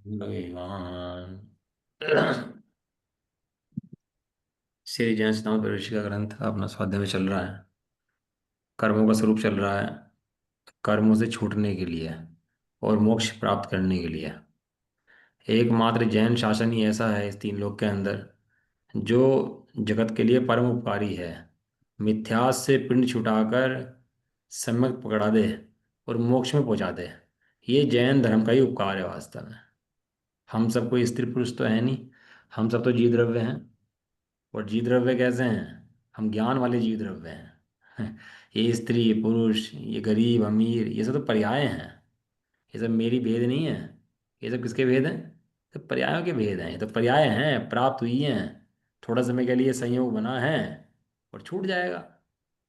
भगवान श्री जैन सिद्धांत ऋषि का ग्रंथ अपना स्वाध्याय में चल रहा है। कर्मों का स्वरूप चल रहा है, कर्मों से छूटने के लिए और मोक्ष प्राप्त करने के लिए। एकमात्र जैन शासन ही ऐसा है इस तीन लोक के अंदर जो जगत के लिए परम उपकारी है। मिथ्यास से पिंड छुटाकर सम्यक पकड़ा दे और मोक्ष में पहुंचा दे। ये जैन धर्म का ही उपकार है वास्तव में। हम सब कोई स्त्री पुरुष तो है नहीं, हम सब तो जीव द्रव्य हैं। और जीव द्रव्य कैसे हैं? हम ज्ञान वाले जीव द्रव्य हैं। ये स्त्री पुरुष, ये गरीब अमीर, ये सब तो पर्याय हैं। ये सब मेरी भेद नहीं है। ये सब किसके भेद हैं? तो पर्यायों के भेद हैं। ये तो पर्याय हैं, प्राप्त हुई हैं। थोड़ा समय के लिए संयोग बना है और छूट जाएगा।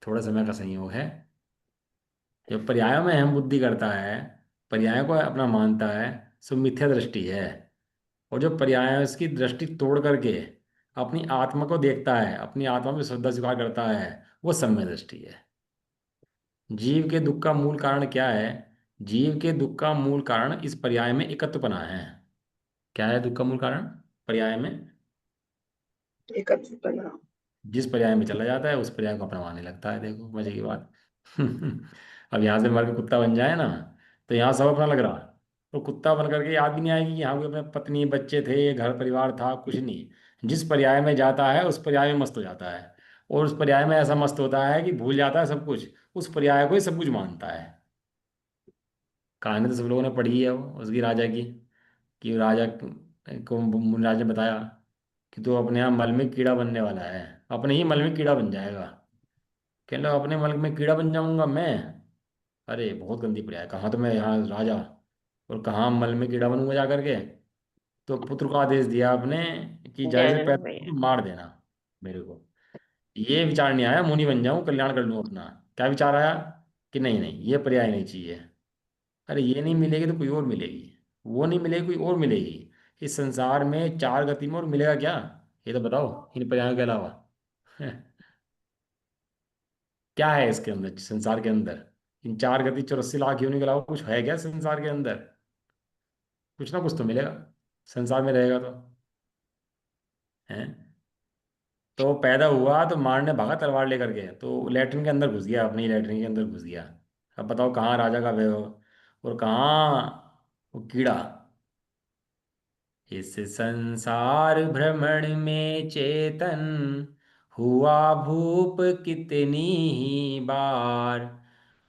थोड़ा समय का संयोग है। जो पर्यायों में हम बुद्धि करता है, पर्यायों को अपना मानता है, सो मिथ्या दृष्टि है। और जो पर्याय है उसकी दृष्टि तोड़ करके अपनी आत्मा को देखता है, अपनी आत्मा में श्रद्धा स्वीकार करता है, वो सम्य दृष्टि है। जीव के दुख का मूल कारण क्या है? जीव के दुख का मूल कारण इस पर्याय में एकत्वपना है। क्या है दुख का मूल कारण पर्याय में? एकत्व बना। जिस पर्याय में चला जाता है उस पर्याय को अपना मानने लगता है। देखो मजे की बात। अब यहाँ से मर के कुत्ता बन जाए ना, तो यहाँ सब अपना लग रहा। तो कुत्ता बन करके याद भी नहीं आएगी कि यहाँ कोई अपने पत्नी बच्चे थे, घर परिवार था, कुछ नहीं। जिस पर्याय में जाता है उस पर्याय में मस्त हो जाता है। और उस पर्याय में ऐसा मस्त होता है कि भूल जाता है सब कुछ। उस पर्याय को ही सब कुछ मानता है। कहानी तो सब लोगों ने पढ़ी है वो उसकी, राजा की। कि राजा को मुनिराज ने बताया कि तू अपने यहाँ मल में कीड़ा बनने वाला है, अपने ही मल में कीड़ा बन जाएगा। कहने लगा अपने मल में कीड़ा बन जाऊंगा मैं? अरे बहुत गंदी पड़ी है, कहाँ तो मैं यहाँ राजा और कहाँ मल में कीड़ा बनूंगा जा करके। तो पुत्र को आदेश दिया आपने कि जैसे जैन पैदा भैया। हो, मार देना मेरे को। ये विचार नहीं आया मुनि बन जाऊं, कल्याण कर लूं अपना। क्या विचार आया कि नहीं नहीं ये पर्याय नहीं चाहिए। अरे ये नहीं मिलेगी तो कोई और मिलेगी, वो नहीं मिलेगी कोई और मिलेगी। इस संसार में चार गति में और मिलेगा क्या? ये तो बताओ इन पर्यायों के अलावा। क्या है इसके अंदर, संसार के अंदर? इन चार गति 84 लाख योनि के अलावा कुछ है क्या संसार के अंदर? कुछ ना कुछ तो मिलेगा संसार में रहेगा तो। है। तो पैदा हुआ तो मारने भागा तलवार लेकर के, तो लैट्रिन के अंदर घुस गया, अपनी लैट्रिन के अंदर घुस गया। अब बताओ कहाँ राजा का वैभव और कहाँ वो कीड़ा। इस संसार भ्रमण में चेतन हुआ भूप कितनी ही बार।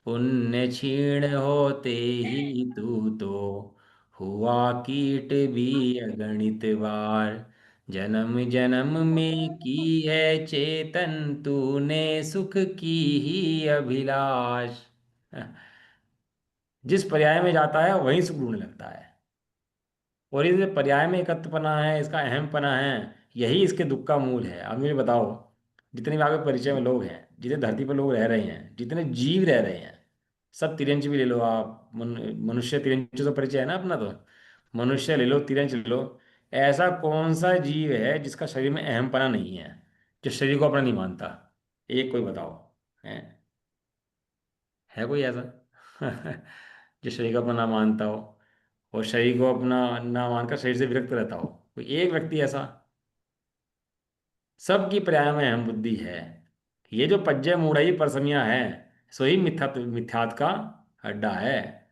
पुण्य क्षीण होते ही तू तो हुआ कीट भी अगणित बार। जन्म जन्म में की है चेतन तूने सुख की ही अभिलाष। जिस पर्याय में जाता है वहीं सुख ढूंढने लगता है। और ये जो पर्याय में एकत्वपना है, इसका अहमपना है, यही इसके दुख का मूल है। अब मुझे बताओ, जितने भी आपके परिचय में लोग हैं, जितने धरती पर लोग रह रहे हैं, जितने जीव रह रहे हैं, सब तिरंच भी ले लो आप, मनुष्य तिरंच तो परिचय है ना अपना तो। मनुष्य ले लो, तिरंच ले लो। ऐसा कौन सा जीव है जिसका शरीर में अहमपना नहीं है, जो शरीर को अपना नहीं मानता? एक कोई बताओ। है? है कोई ऐसा? जो शरीर को अपना ना मानता हो और शरीर को अपना ना मानकर शरीर से विरक्त रहता हो, कोई एक व्यक्ति ऐसा? सबकी पर्याय में अहम बुद्धि है। ये जो पज्जय मूढ़ई परसमिया है, सो ही मिथ्यात का अड्डा है।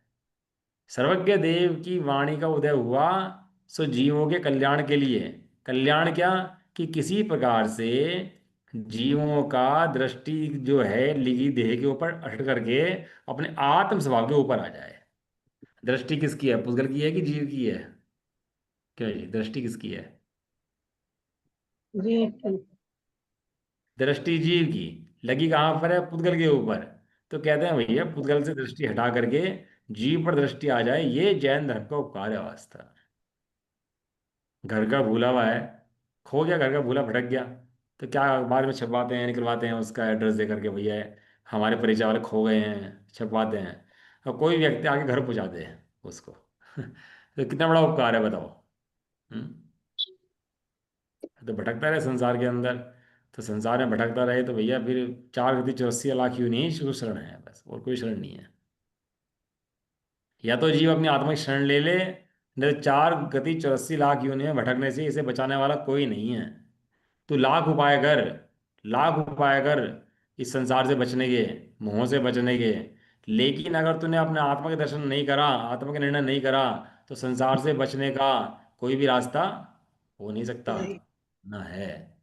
सर्वज्ञ देव की वाणी का उदय हुआ सो जीवों के कल्याण के लिए। कल्याण क्या? कि किसी प्रकार से जीवों का दृष्टि जो है लिगी देह के ऊपर हट करके अपने आत्म स्वभाव के ऊपर आ जाए। दृष्टि किसकी है, पुद्गल की है कि जीव की है? क्या जी दृष्टि किसकी है? जी। दृष्टि जीव की लगी कहाँ पर है? पुद्गल के ऊपर। तो कहते हैं भैया पुद्गल से दृष्टि हटा करके जीव पर दृष्टि आ जाए, ये जैन धर्म का उपकार है वास्तव। घर का भूला हुआ है, खो गया, घर का भूला भटक गया, तो क्या बाद में छपवाते हैं, निकलवाते हैं उसका एड्रेस दे करके, भैया हमारे परिचय वाले खो गए हैं, छपवाते हैं। और कोई व्यक्ति आके घर पहुँचा दे उसको। तो कितना बड़ा उपकार है बताओ। हम्म? तो भटकता रहे संसार के अंदर। तो संसार में भटकता रहे तो भैया फिर चार गति 84 लाख यूं नहीं, शुरू शरण है बस, और कोई शरण नहीं है। या तो जीव अपनी आत्मा की शरण ले ले, नहीं तो चार गति 84 लाख योनि में भटकने से इसे बचाने वाला कोई नहीं है। तू लाख उपाय कर, लाख उपाय कर इस संसार से बचने के, मोह से बचने के, लेकिन अगर तूने अपने आत्मा के दर्शन नहीं करा, आत्मा के निर्णय नहीं करा, तो संसार से बचने का कोई भी रास्ता हो नहीं सकता। नहीं। ना है।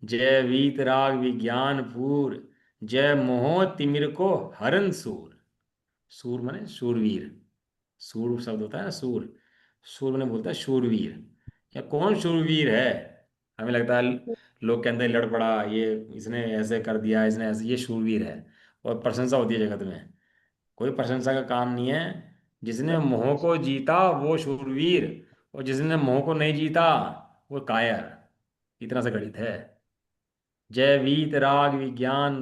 जय वीतराग विज्ञान पूर, जय मोह तिमिर को हरन सूर। सूर माने शूरवीर। सूर शब्द होता है ना, सूर। सूर मैंने बोलता है शूरवीर। या कौन शूरवीर है? हमें लगता है लोग कहते हैं लड़ पड़ा ये, इसने ऐसे कर दिया, इसने ऐसे, ये शूरवीर है। और प्रशंसा होती है जगत में। कोई प्रशंसा का काम नहीं है। जिसने मोह को जीता वो शूरवीर, और जिसने मोह को नहीं जीता वो कायर। इतना सा गणित है। जय वीत राग विज्ञान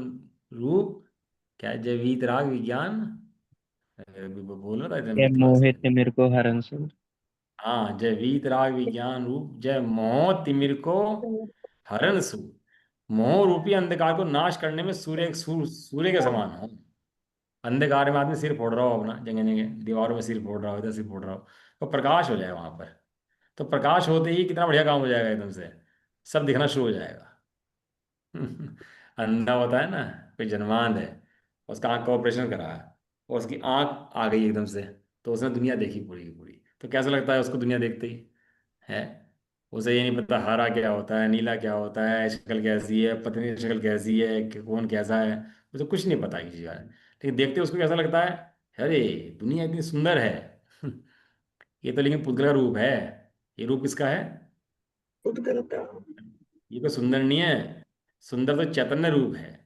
रूप। क्या है? जय वीत राग विज्ञान, बोल रहा था इतना ये दिमाग से। मोहित मेरे को हरण से। हाँ, जय वीतराग विज्ञान रूप, जय मोह तिमिर को हरण सु। मोह रूपी अंधकार को नाश करने में सूर्य के समान हो। अंधकार में आदमी सिर फोड़ रहा हो अपना, जगह जगह दीवारों में सिर फोड़ रहा हो, इधर सिर फोड़ रहा हो, तो प्रकाश हो जाए वहां पर। तो प्रकाश होते ही कितना बढ़िया काम हो जाएगा, एकदम से सब दिखना शुरू हो जाएगा। अंधा होता है ना, कोई जन्मांध है, उसका आंख का ऑपरेशन करा है, और उसकी आंख आ गई एकदम से, तो उसने दुनिया देखी पूरी की पूरी। तो कैसा लगता है उसको दुनिया देखते ही? है। उसे ये नहीं पता हरा क्या होता है, नीला क्या होता है, शक्ल कैसी है, पत्नी की शक्ल कैसी है, कि कौन कैसा है। उसे कुछ नहीं पता किसी का, लेकिन देखते उसको कैसा लगता है? अरे, दुनिया इतनी सुंदर है। ये तो लेकिन पुद्गल का रूप है। ये रूप किसका है? खुद करता। ये कोई सुंदर नहीं है। सुंदर तो चैतन्य रूप है।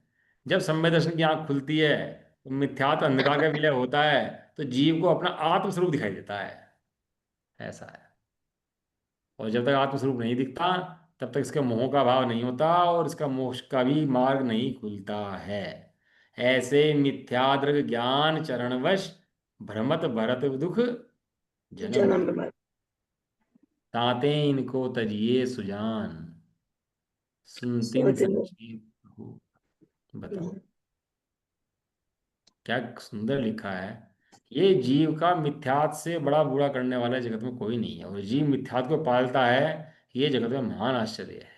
जब सम्यक दर्शन की आंख खुलती है, तो मिथ्यात्व अंधकार का विलय होता है, तो जीव को अपना आत्म स्वरूप दिखाई देता है। ऐसा है। और जब तक आत्मस्वरूप नहीं दिखता, तब तक इसके मोह का भाव नहीं होता, और इसका मोक्ष का भी मार्ग नहीं खुलता है। ऐसे मिथ्यादृग ज्ञान चरणवश भ्रमत भरत दुख जन्म जन्म मरण। मर। ताते इनको तजिए सुजान, सुनतिन सोच लो। संचेत हो। बताओ, क्या सुंदर लिखा है। ये जीव का मिथ्यात से बड़ा बुरा करने वाला जगत में कोई नहीं है, और जीव मिथ्यात को पालता है। ये जगत में महान आश्चर्य है।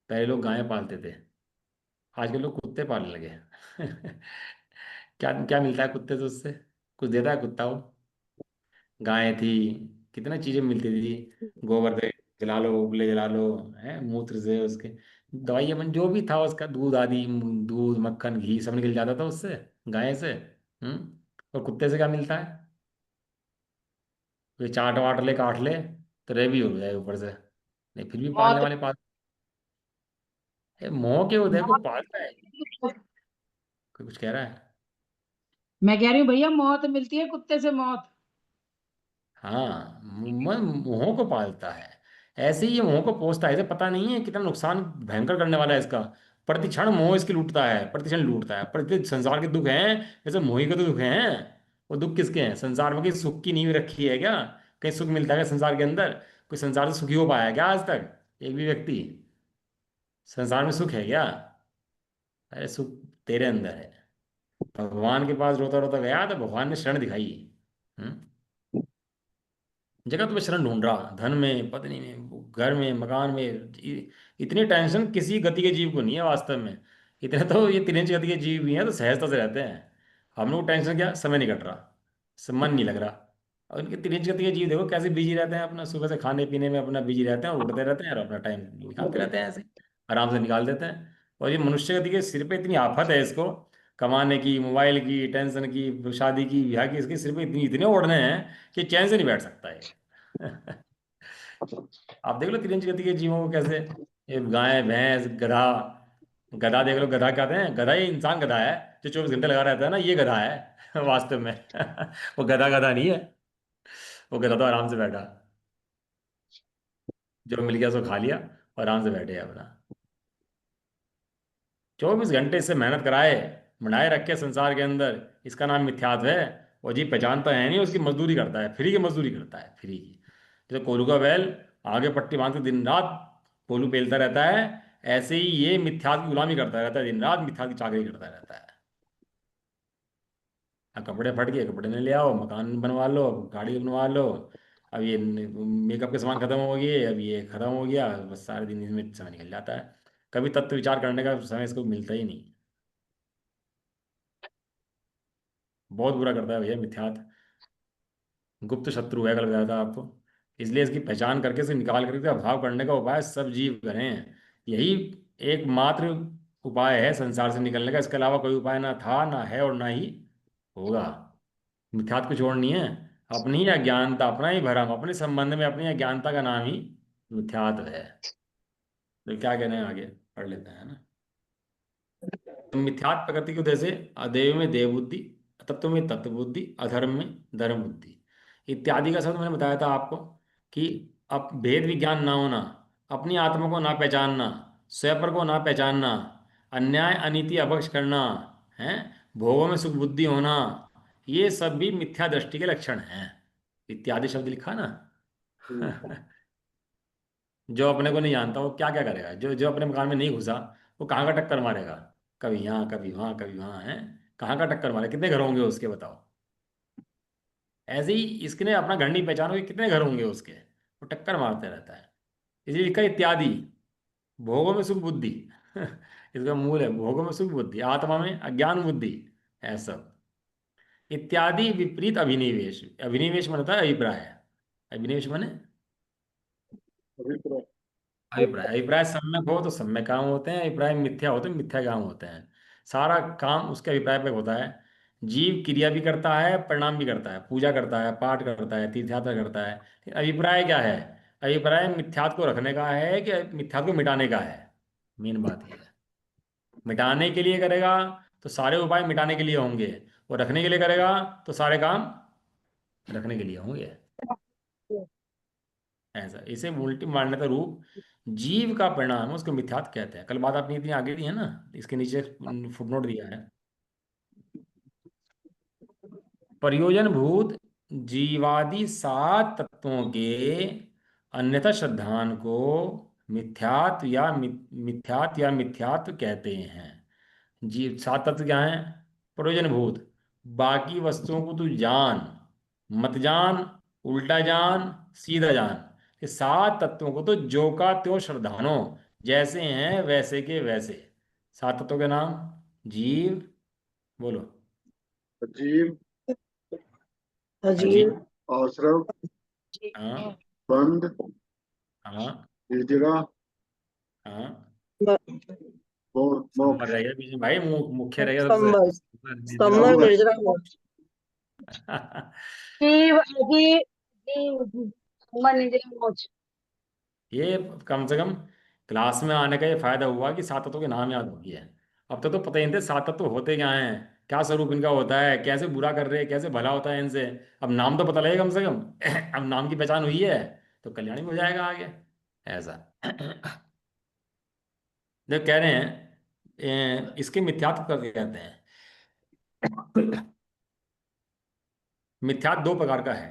पहले लोग गायें पालते थे, आजकल लोग कुत्ते पालने लगे। क्या क्या मिलता है कुत्ते से? उससे कुछ देता है कुत्ता वो? गायें थी, कितना चीजें मिलती थी। गोबर से जला लो, उपले जला लो, है मूत्र से उसके दवाई मन जो भी था उसका, दूध आदि, दूध मक्खन घी सब निकल जाता था उससे, गाय से। और कुत्ते से क्या मिलता है? कोई चाट वाट ले, काट ले, तो रह भी हो जाए ऊपर से। नहीं, फिर भी पालने मौत। वाले पाल। मोह के उदय को मौत। पालता है। कोई कुछ कह रहा है? मैं कह रही हूँ भैया, मौत मिलती है कुत्ते से, मौत। हाँ, मन मोह को पालता है। ऐसे ही ये मोह को पोसता है। इसे पता नहीं है कितना नुकसान भयंकर करने वाला है इसका। प्रतिक्षण मोह इसकी लूटता है, प्रतिक्षण लूटता है। प्रति संसार के दुख हैं, जैसे मोही के तो दुख हैं। वो दुख किसके हैं? संसार में कहीं सुख की नींव रखी है क्या? कहीं सुख मिलता है क्या संसार के अंदर? कोई संसार से सुखी हो पाया है क्या आज तक? एक भी व्यक्ति? संसार में सुख है क्या? अरे, सुख तेरे अंदर है। भगवान के पास रोता रोता गया, तो भगवान ने शरण दिखाई। हम्म। जगत में शरण ढूंढ रहा, धन में, पत्नी में, घर में, मकान में। इतनी टेंशन किसी गति के जीव को नहीं है वास्तव में। इतने तो ये तिरंज गति के जीव भी हैं तो सहजता से रहते हैं। हम लोग टेंशन क्या, समय नहीं कट रहा, मन नहीं लग रहा। और इनके तिरंज गति के जीव देखो कैसे बिजी रहते हैं, अपना सुबह से खाने पीने में अपना बिजी रहते हैं, और उठते रहते हैं और अपना टाइम निकालते रहते हैं ऐसे ही, आराम से निकाल देते हैं। और ये मनुष्य गति के सिर पे इतनी आफत है इसको, कमाने की, मोबाइल की, टेंशन की, शादी की, ब्याह की, इसके सिर पे इतनी इतने ओढ़ने हैं कि चैन से नहीं बैठ सकता है। आप देख लो तिरंज गति के जीवों को कैसे, ये गाय भैंस गधा। गधा देख लो, गधा कहते हैं, गधा ये इंसान गधा है जो 24 घंटे लगा रहता है ना, ये गधा है वास्तव में। वो गधा गधा नहीं है। वो गधा तो आराम से बैठा, जो मिल गया सो खा लिया, और आराम से बैठे अपना। 24 घंटे से मेहनत कराए, बनाए रखे संसार के अंदर, इसका नाम मिथ्यात्व है। और जी पहचानता है नहीं, उसकी मजदूरी करता है, फ्री की मजदूरी करता है, फ्री की। जैसे कोलू का बैल आगे पट्टी बांध के दिन रात कोलू पेलता रहता है, ऐसे ही ये मिथ्यात्व की गुलामी करता रहता है, दिन रात मिथ्यात्व की चाकरी करता रहता है। अब कपड़े फट गए, कपड़े नहीं ले आओ, मकान बनवा लो, गाड़ी बनवा लो, अब ये मेकअप के सामान खत्म हो गए, अब ये खत्म हो गया, बस सारे दिन इसमें समय निकल जाता है। कभी तत्व विचार करने का समय इसको मिलता ही नहीं। बहुत बुरा करता है भैया मिथ्यात। गुप्त शत्रु है, कल बताया था आपको। इसलिए इसकी पहचान करके इसे निकाल करके इसका अभाव करने का उपाय सब जीव करें। यही एकमात्र उपाय है संसार से निकलने का। इसके अलावा कोई उपाय ना था, ना है, और ना ही होगा। मिथ्यात को छोड़नी है। अपनी ही अज्ञानता, अपना ही भरम, अपने संबंध में अपनी अज्ञानता का नाम ही मिथ्यात्व है। तो क्या कहना है, आगे पढ़ लेते हैं ना। तो मिथ्यात् प्रकृति की वजह से अदेव में देव बुद्धि, तत्व में तत्व बुद्धि, अधर्म में धर्म बुद्धि इत्यादि का शब्द मैंने बताया था आपको कि अब भेद विज्ञान ना होना, अपनी आत्मा को ना पहचानना, स्वयं को ना पहचानना, अन्याय अनीति अभक्ष करना है, भोगों में सुख बुद्धि होना, ये सब भी मिथ्या दृष्टि के लक्षण हैं। इत्यादि शब्द लिखा ना। जो अपने को नहीं जानता वो क्या क्या करेगा, जो जो अपने मकान में नहीं घुसा वो कहाँ का टक्कर मारेगा। कभी यहाँ, कभी वहाँ, कभी वहाँ है। कहाँ का टक्कर मारे, कितने घर होंगे उसके बताओ। ऐसे ही इसने अपना घर नहीं पहचानो कि कितने घर होंगे उसके, वो टक्कर मारते रहता है। इसलिए लिखा इत्यादि, भोगों में सुख बुद्धि। इसका मूल है भोगों में सुख बुद्धि, आत्मा में अज्ञान बुद्धि, ऐसा। इत्यादि विपरीत अभिनिवेश, अभिनिवेश माने होता है अभिप्राय। अभिनिवेश माने अभिप्राय। अभिप्राय। अभिप्राय सम्यक हो तो सम्यक काम होते हैं, अभिप्राय मिथ्या हो तो मिथ्या काम होते हैं। सारा काम उसके अभिप्राय पे होता है। जीव क्रिया भी करता है, परिणाम भी करता है, पूजा करता है, पाठ करता है, तीर्थयात्रा करता है। लेकिन अभिप्राय क्या है? अभिप्राय मिथ्यात्व को रखने का है कि मिथ्यात्व को मिटाने का है। मेन बात यह है। मिटाने के लिए करेगा तो सारे उपाय मिटाने के लिए होंगे, और रखने के लिए करेगा तो सारे काम रखने के लिए होंगे। ऐसा इसे उल्टी मान्यता रूप जीव का परिणाम है, उसको मिथ्यात्व कहते हैं। कल बात आपने इतनी आगे दी है ना, इसके नीचे फुटनोट दिया है। प्रयोजन भूत जीवादि सात तत्वों के अन्यथा श्रद्धान को मिथ्यात्व या मिथ्यात्व कहते हैं। जीव सात तत्व क्या हैं? प्रयोजन भूत, बाकी वस्तुओं को तू जान, मत जान, उल्टा जान, सीधा जान। ये सात तत्वों को तो जो का त्यों श्रद्धानो, जैसे हैं वैसे के वैसे। सात तत्वों के नाम, जीव, बोलो। अजीब। अजीव। अजीब। आश्रव। हाँ। बंद। हाँ। हिजड़ा। हाँ। संबर मोक्ष। रह गया बीच में भाई, मुख्य रह गया सबसे। स्तंभ। स्तंभ निद्रा। निर्जरा मोक्ष। जीव अजीब। जीव स्तंभ निर्जरा मोक्ष। ये कम से कम क्लास में आने का ये फायदा हुआ कि सात तत्वों के नाम याद हो गए हैं। अब तक तो पता ही नहीं थे सात तत्व होते क्या हैं, क्या स्वरूप इनका होता है, कैसे बुरा कर रहे हैं, कैसे भला होता है इनसे। अब नाम तो पता लगेगा कम से कम। अब नाम की पहचान हुई है तो कल्याण भी हो जाएगा आगे। ऐसा। जो कह रहे हैं इसके मिथ्यात्व करके कहते हैं। मिथ्यात्व दो प्रकार का है,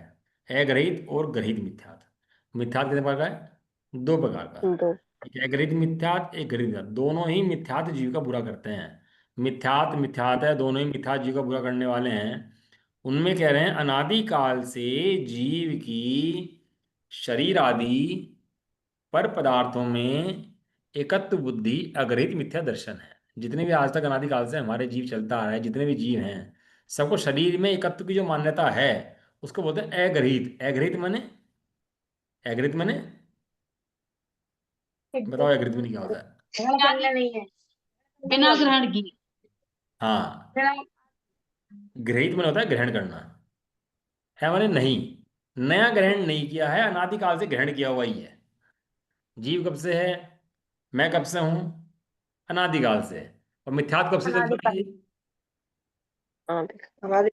अग्रहित और ग्रहित मिथ्यात्व। मिथ्यात्व कितने प्रकार का है? दो प्रकार का। दो। एक अग्रहित मिथ्यात्व, एक ग्रहित मिथ्यात्व। दोनों ही मिथ्यात्व जीव का बुरा करते हैं। मिथ्यात्व मिथ्यात्व है, दोनों ही मिथ्यात्व जीव का बुरा करने वाले हैं। उनमें कह रहे हैं अनादि काल से जीव की शरीर आदि पर पदार्थों में एकत्व बुद्धि अग्रहित मिथ्या दर्शन है। जितने भी आज तक अनादि काल से हमारे जीव चलता आ रहा है, जितने भी जीव हैं, सबको शरीर में एकत्व की जो मान्यता है उसको बोलते हैं अग्रहित। अग्रहित माने, अग्रहित माने बताओ अग्रहित में क्या होता है? ग्रहण करना नहीं है। बिना ग्रहण की। हाँ। बिना। ग्रहित माने होता है ग्रहण करना, है माने नहीं, नया ग्रहण नहीं किया है, अनादिकाल से ग्रहण किया हुआ ही है। जीव कब से है? मैं कब से हूं? अनादिकाल से। और मिथ्यात्व कब से चलता अनादि है काल। ये? हाँ देख अनादि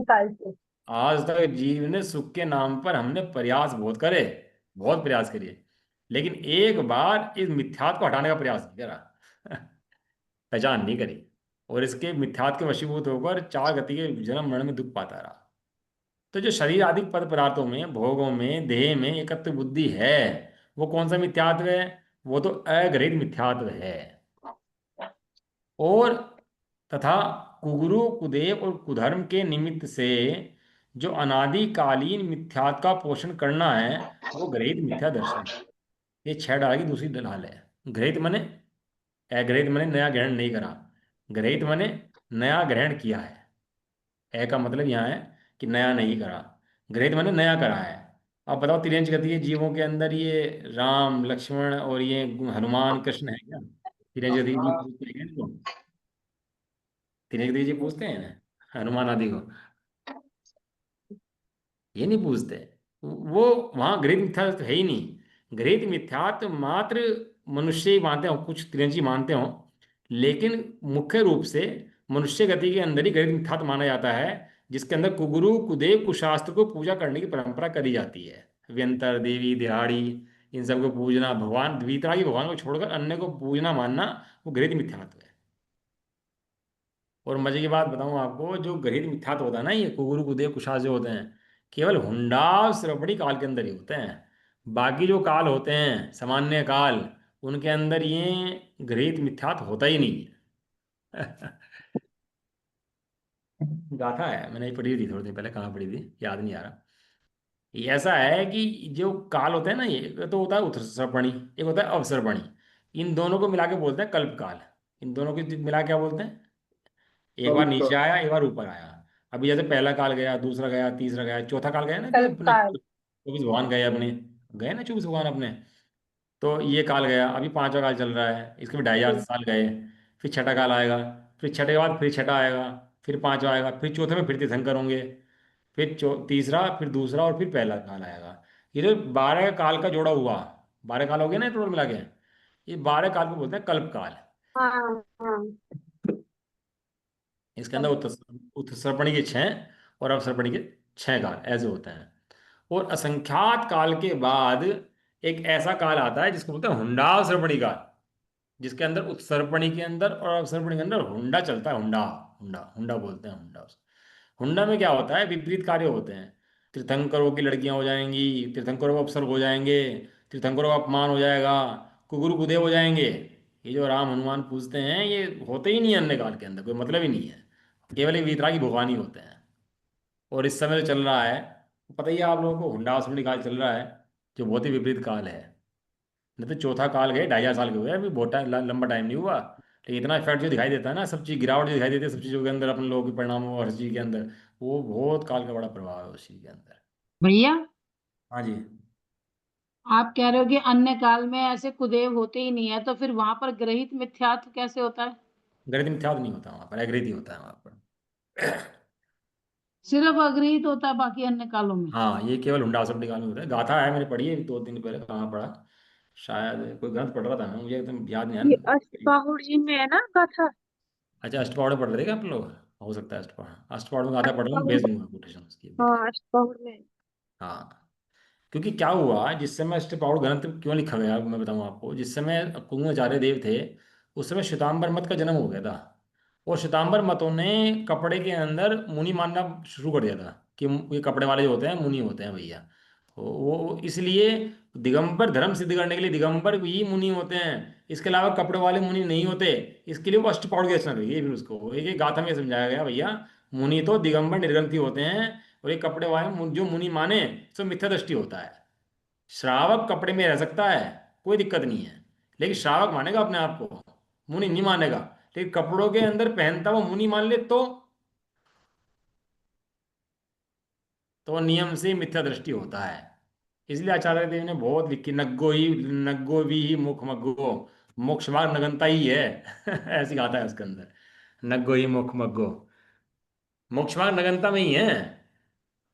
काल से। आज तक जीव ने सुख के नाम पर हमने प्रयास बहुत करे, बहुत प्रयास करिए, लेकिन एक बार इस मिथ्यात्व को हटाने का प्रयास नहीं करा। पहचान नहीं करी, और इसके मिथ्यात्व के वशीभूत होकर चार गति के जन्म मरण में दुख पाता रहा। तो जो शरीर आदि पद पदार्थों में, भोगों में, देह में एकत्व बुद्धि है, वो कौन सा मिथ्यात्व है? वो तो अग्रहित मिथ्यात्व है। और तथा कुगुरु कुदेव और कुधर्म के निमित्त से जो अनादिकालीन मिथ्यात्व का पोषण करना है, वो ग्रहित मिथ्या दर्शन है। ये छह डाल की दूसरी ढाल है। ग्रहित मने, अग्रहित मने नया ग्रहण नहीं करा, ग्रहित मने नया ग्रहण किया है। का मतलब यहाँ है कि नया नहीं करा, ग्रहित मने नया करा है। अब बताओ, तिरंज गति के जीवों के अंदर ये राम लक्ष्मण और ये हनुमान कृष्ण है क्या? तिरंज गति जी पूछते हैं क्या इनको? तिरंज गति जी पूछते हैं ना हनुमान आदि को? ये नहीं पूछते। वो वहां गृहित मिथ्यात्व है ही नहीं। गृहित मिथ्यात्व मात्र मनुष्य ही मानते हो, कुछ तिरंजी मानते हो, लेकिन मुख्य रूप से मनुष्य गति के अंदर ही गृहित मिथ्यात्व माना जाता है, जिसके अंदर कुगुरु कुदेव कुशास्त्र को पूजा करने की परंपरा करी जाती है। व्यंतर देवी दिहाड़ी, इन सबको पूजना, भगवान द्वितरागी भगवान को छोड़कर अन्य को पूजना मानना, वो गृहित मिथ्यात्व है। और मजे की बात बताऊं आपको, जो गृहित मिथ्यात्व होता है ना, ये कुगुरु कुदेव कुशास जो होते हैं, केवल हुंडा श्रवणी काल के अंदर ही होते हैं। बाकी जो काल होते हैं सामान्य काल, उनके अंदर ये गृहित मिथ्यात्व होता ही नहीं है। गाथा है, मैंने पढ़ी थी थोड़ी देर पहले, कहाँ पढ़ी थी याद नहीं आ रहा। ये ऐसा है कि जो काल होते हैं ना, ये तो होता है उत्सर्पणी, एक होता है अवसर्पणी। इन दोनों को मिला के बोलते हैं कल्प काल। इन दोनों को मिला के क्या बोलते हैं? एक बार नीचे आया, एक बार ऊपर आया। अभी जैसे पहला काल गया, दूसरा गया, तीसरा गया, चौथा काल गया ना, अभी अपने कल्पकाल। 24 भगवान गए अपने, गए ना 24 भगवान अपने। तो ये काल गया, अभी पांचवा काल चल रहा है, इसके भी 2500 साल गए। फिर छठा काल आएगा, फिर छठे के बाद फिर छठा आएगा, फिर पांचवा आएगा, फिर चौथे में फिर तीर्थंकर होंगे, फिर तीसरा, फिर दूसरा, और फिर पहला काल आएगा। ये जो 12 काल का जोड़ा हुआ, 12 काल हो गए ना टोटल मिला के, ये 12 काल को बोलते हैं कल्प काल। हाँ हाँ। इसके अंदर उत्सर्पणी के छह और अवसर्पणी के छह काल ऐसे होते हैं। और असंख्यात काल के बाद एक ऐसा काल आता है जिसको बोलते हैं हुंडावसर्पणी काल, जिसके अंदर उत्सर्पणी के अंदर और अवसर्पणी के अंदर हुंडा चलता है। हुंडा, हुंडा हुंडा बोलते हैं, हुंडा। हुंडा में क्या होता है? विपरीत कार्य होते हैं। तीर्थंकरों की लड़कियां हो जाएंगी, तीर्थंकरों को अपसर्ग हो जाएंगे, तीर्थंकरों का अपमान हो जाएगा, कुगुरु कुदेव हो जाएंगे। ये जो राम हनुमान पूजते हैं, ये होते ही नहीं है अन्य काल के अंदर, कोई मतलब ही नहीं है। केवल एक वीतरागी भगवान ही होते हैं। और इस समय जो चल रहा है, पता ही है आप लोगों को, हुंडासुरनी काल चल रहा है, जो बहुत ही विपरीत काल है। नहीं तो चौथा काल गए, 2500 के हुए, अभी बहुत लंबा टाइम नहीं हुआ, लेकिन इतना इफेक्ट जो दिखाई देता है ना, सब चीज गिरावट जो दिखाई देती है सब चीज़ों के अंदर, अपने लोगों के परिणामों और हर चीज़ के अंदर, वो बहुत काल का बड़ा प्रभाव है उस चीज़ के अंदर। भैया, हाँ जी। आप कह रहे हो कि अन्य काल में ऐसे कुदेव होते ही नहीं है, तो फिर वहां पर ग्रहित मिथ्यात्व कैसे होता है? गणित मिथ्यात्व नहीं होता वहाँ पर, अग्रिति होता है वहाँ पर। सिर्फ अग्रहित होता है, बाकी अन्य कालों में? हाँ, ये केवल हुंडासुरनी काल में होता है। गाथा है, मैंने पढ़ी है 2 दिन पहले, कहाँ पढ़ा, शायद कोई ग्रंथ पढ़ रहा था मैं, मुझे एकदम याद नहीं आ ये रहा। अष्टबाहुर जी में है ना गाथा? अच्छा, अष्टपौढ़े पढ़ रहे थे क्या आप लोग? हो सकता है अष्टपौढ़, अष्टपौढ़ में गाथा पढ़ रहा हूँ, अष्टबाहुर। भेज दूंगा कोटेशन उसकी अभी। हाँ, अष्टबाहुर में। हाँ, क्योंकि क्या हुआ, जिस समय अष्टपाउड ग्रंथ क्यों लिखा गया मैं बताऊं आपको। जिस समय कुंभचार्य देव थे, उस समय श्वेतांबर मत का जन्म हो गया था। और श्वेतांबर मतों ने कपड़े के अंदर मुनि मानना शुरू कर दिया था, कि ये कपड़े वाले जो होते हैं मुनि होते हैं भैया। वो इसलिए दिगंबर धर्म सिद्ध करने के लिए दिगंबर ही मुनि होते हैं, इसके अलावा कपड़े वाले मुनि नहीं होते। इसके लिए वो अष्टपाउड की रचना करी है। फिर उसको एक एक गाथा में समझाया गया, भैया मुनि तो दिगंबर निर्ग्रंथी होते हैं, और ये कपड़े वाले जो मुनि माने, सो मिथ्या दृष्टि होता है। श्रावक कपड़े में रह सकता है, कोई दिक्कत नहीं है, लेकिन श्रावक मानेगा अपने आप को, मुनि नहीं मानेगा। लेकिन कपड़ों के अंदर पहनता वो मुनि मान ले तो नियम से मिथ्या दृष्टि होता है। इसलिए आचार्य देव ने बहुत लिखी, नग्गो भी ही मुख मग्गो, मोक्ष मार्ग नगनता ही है। ऐसी गाता है उसके अंदर, नग्गो ही मुख मग्गो, मोक्ष मार्ग नगनता में ही है।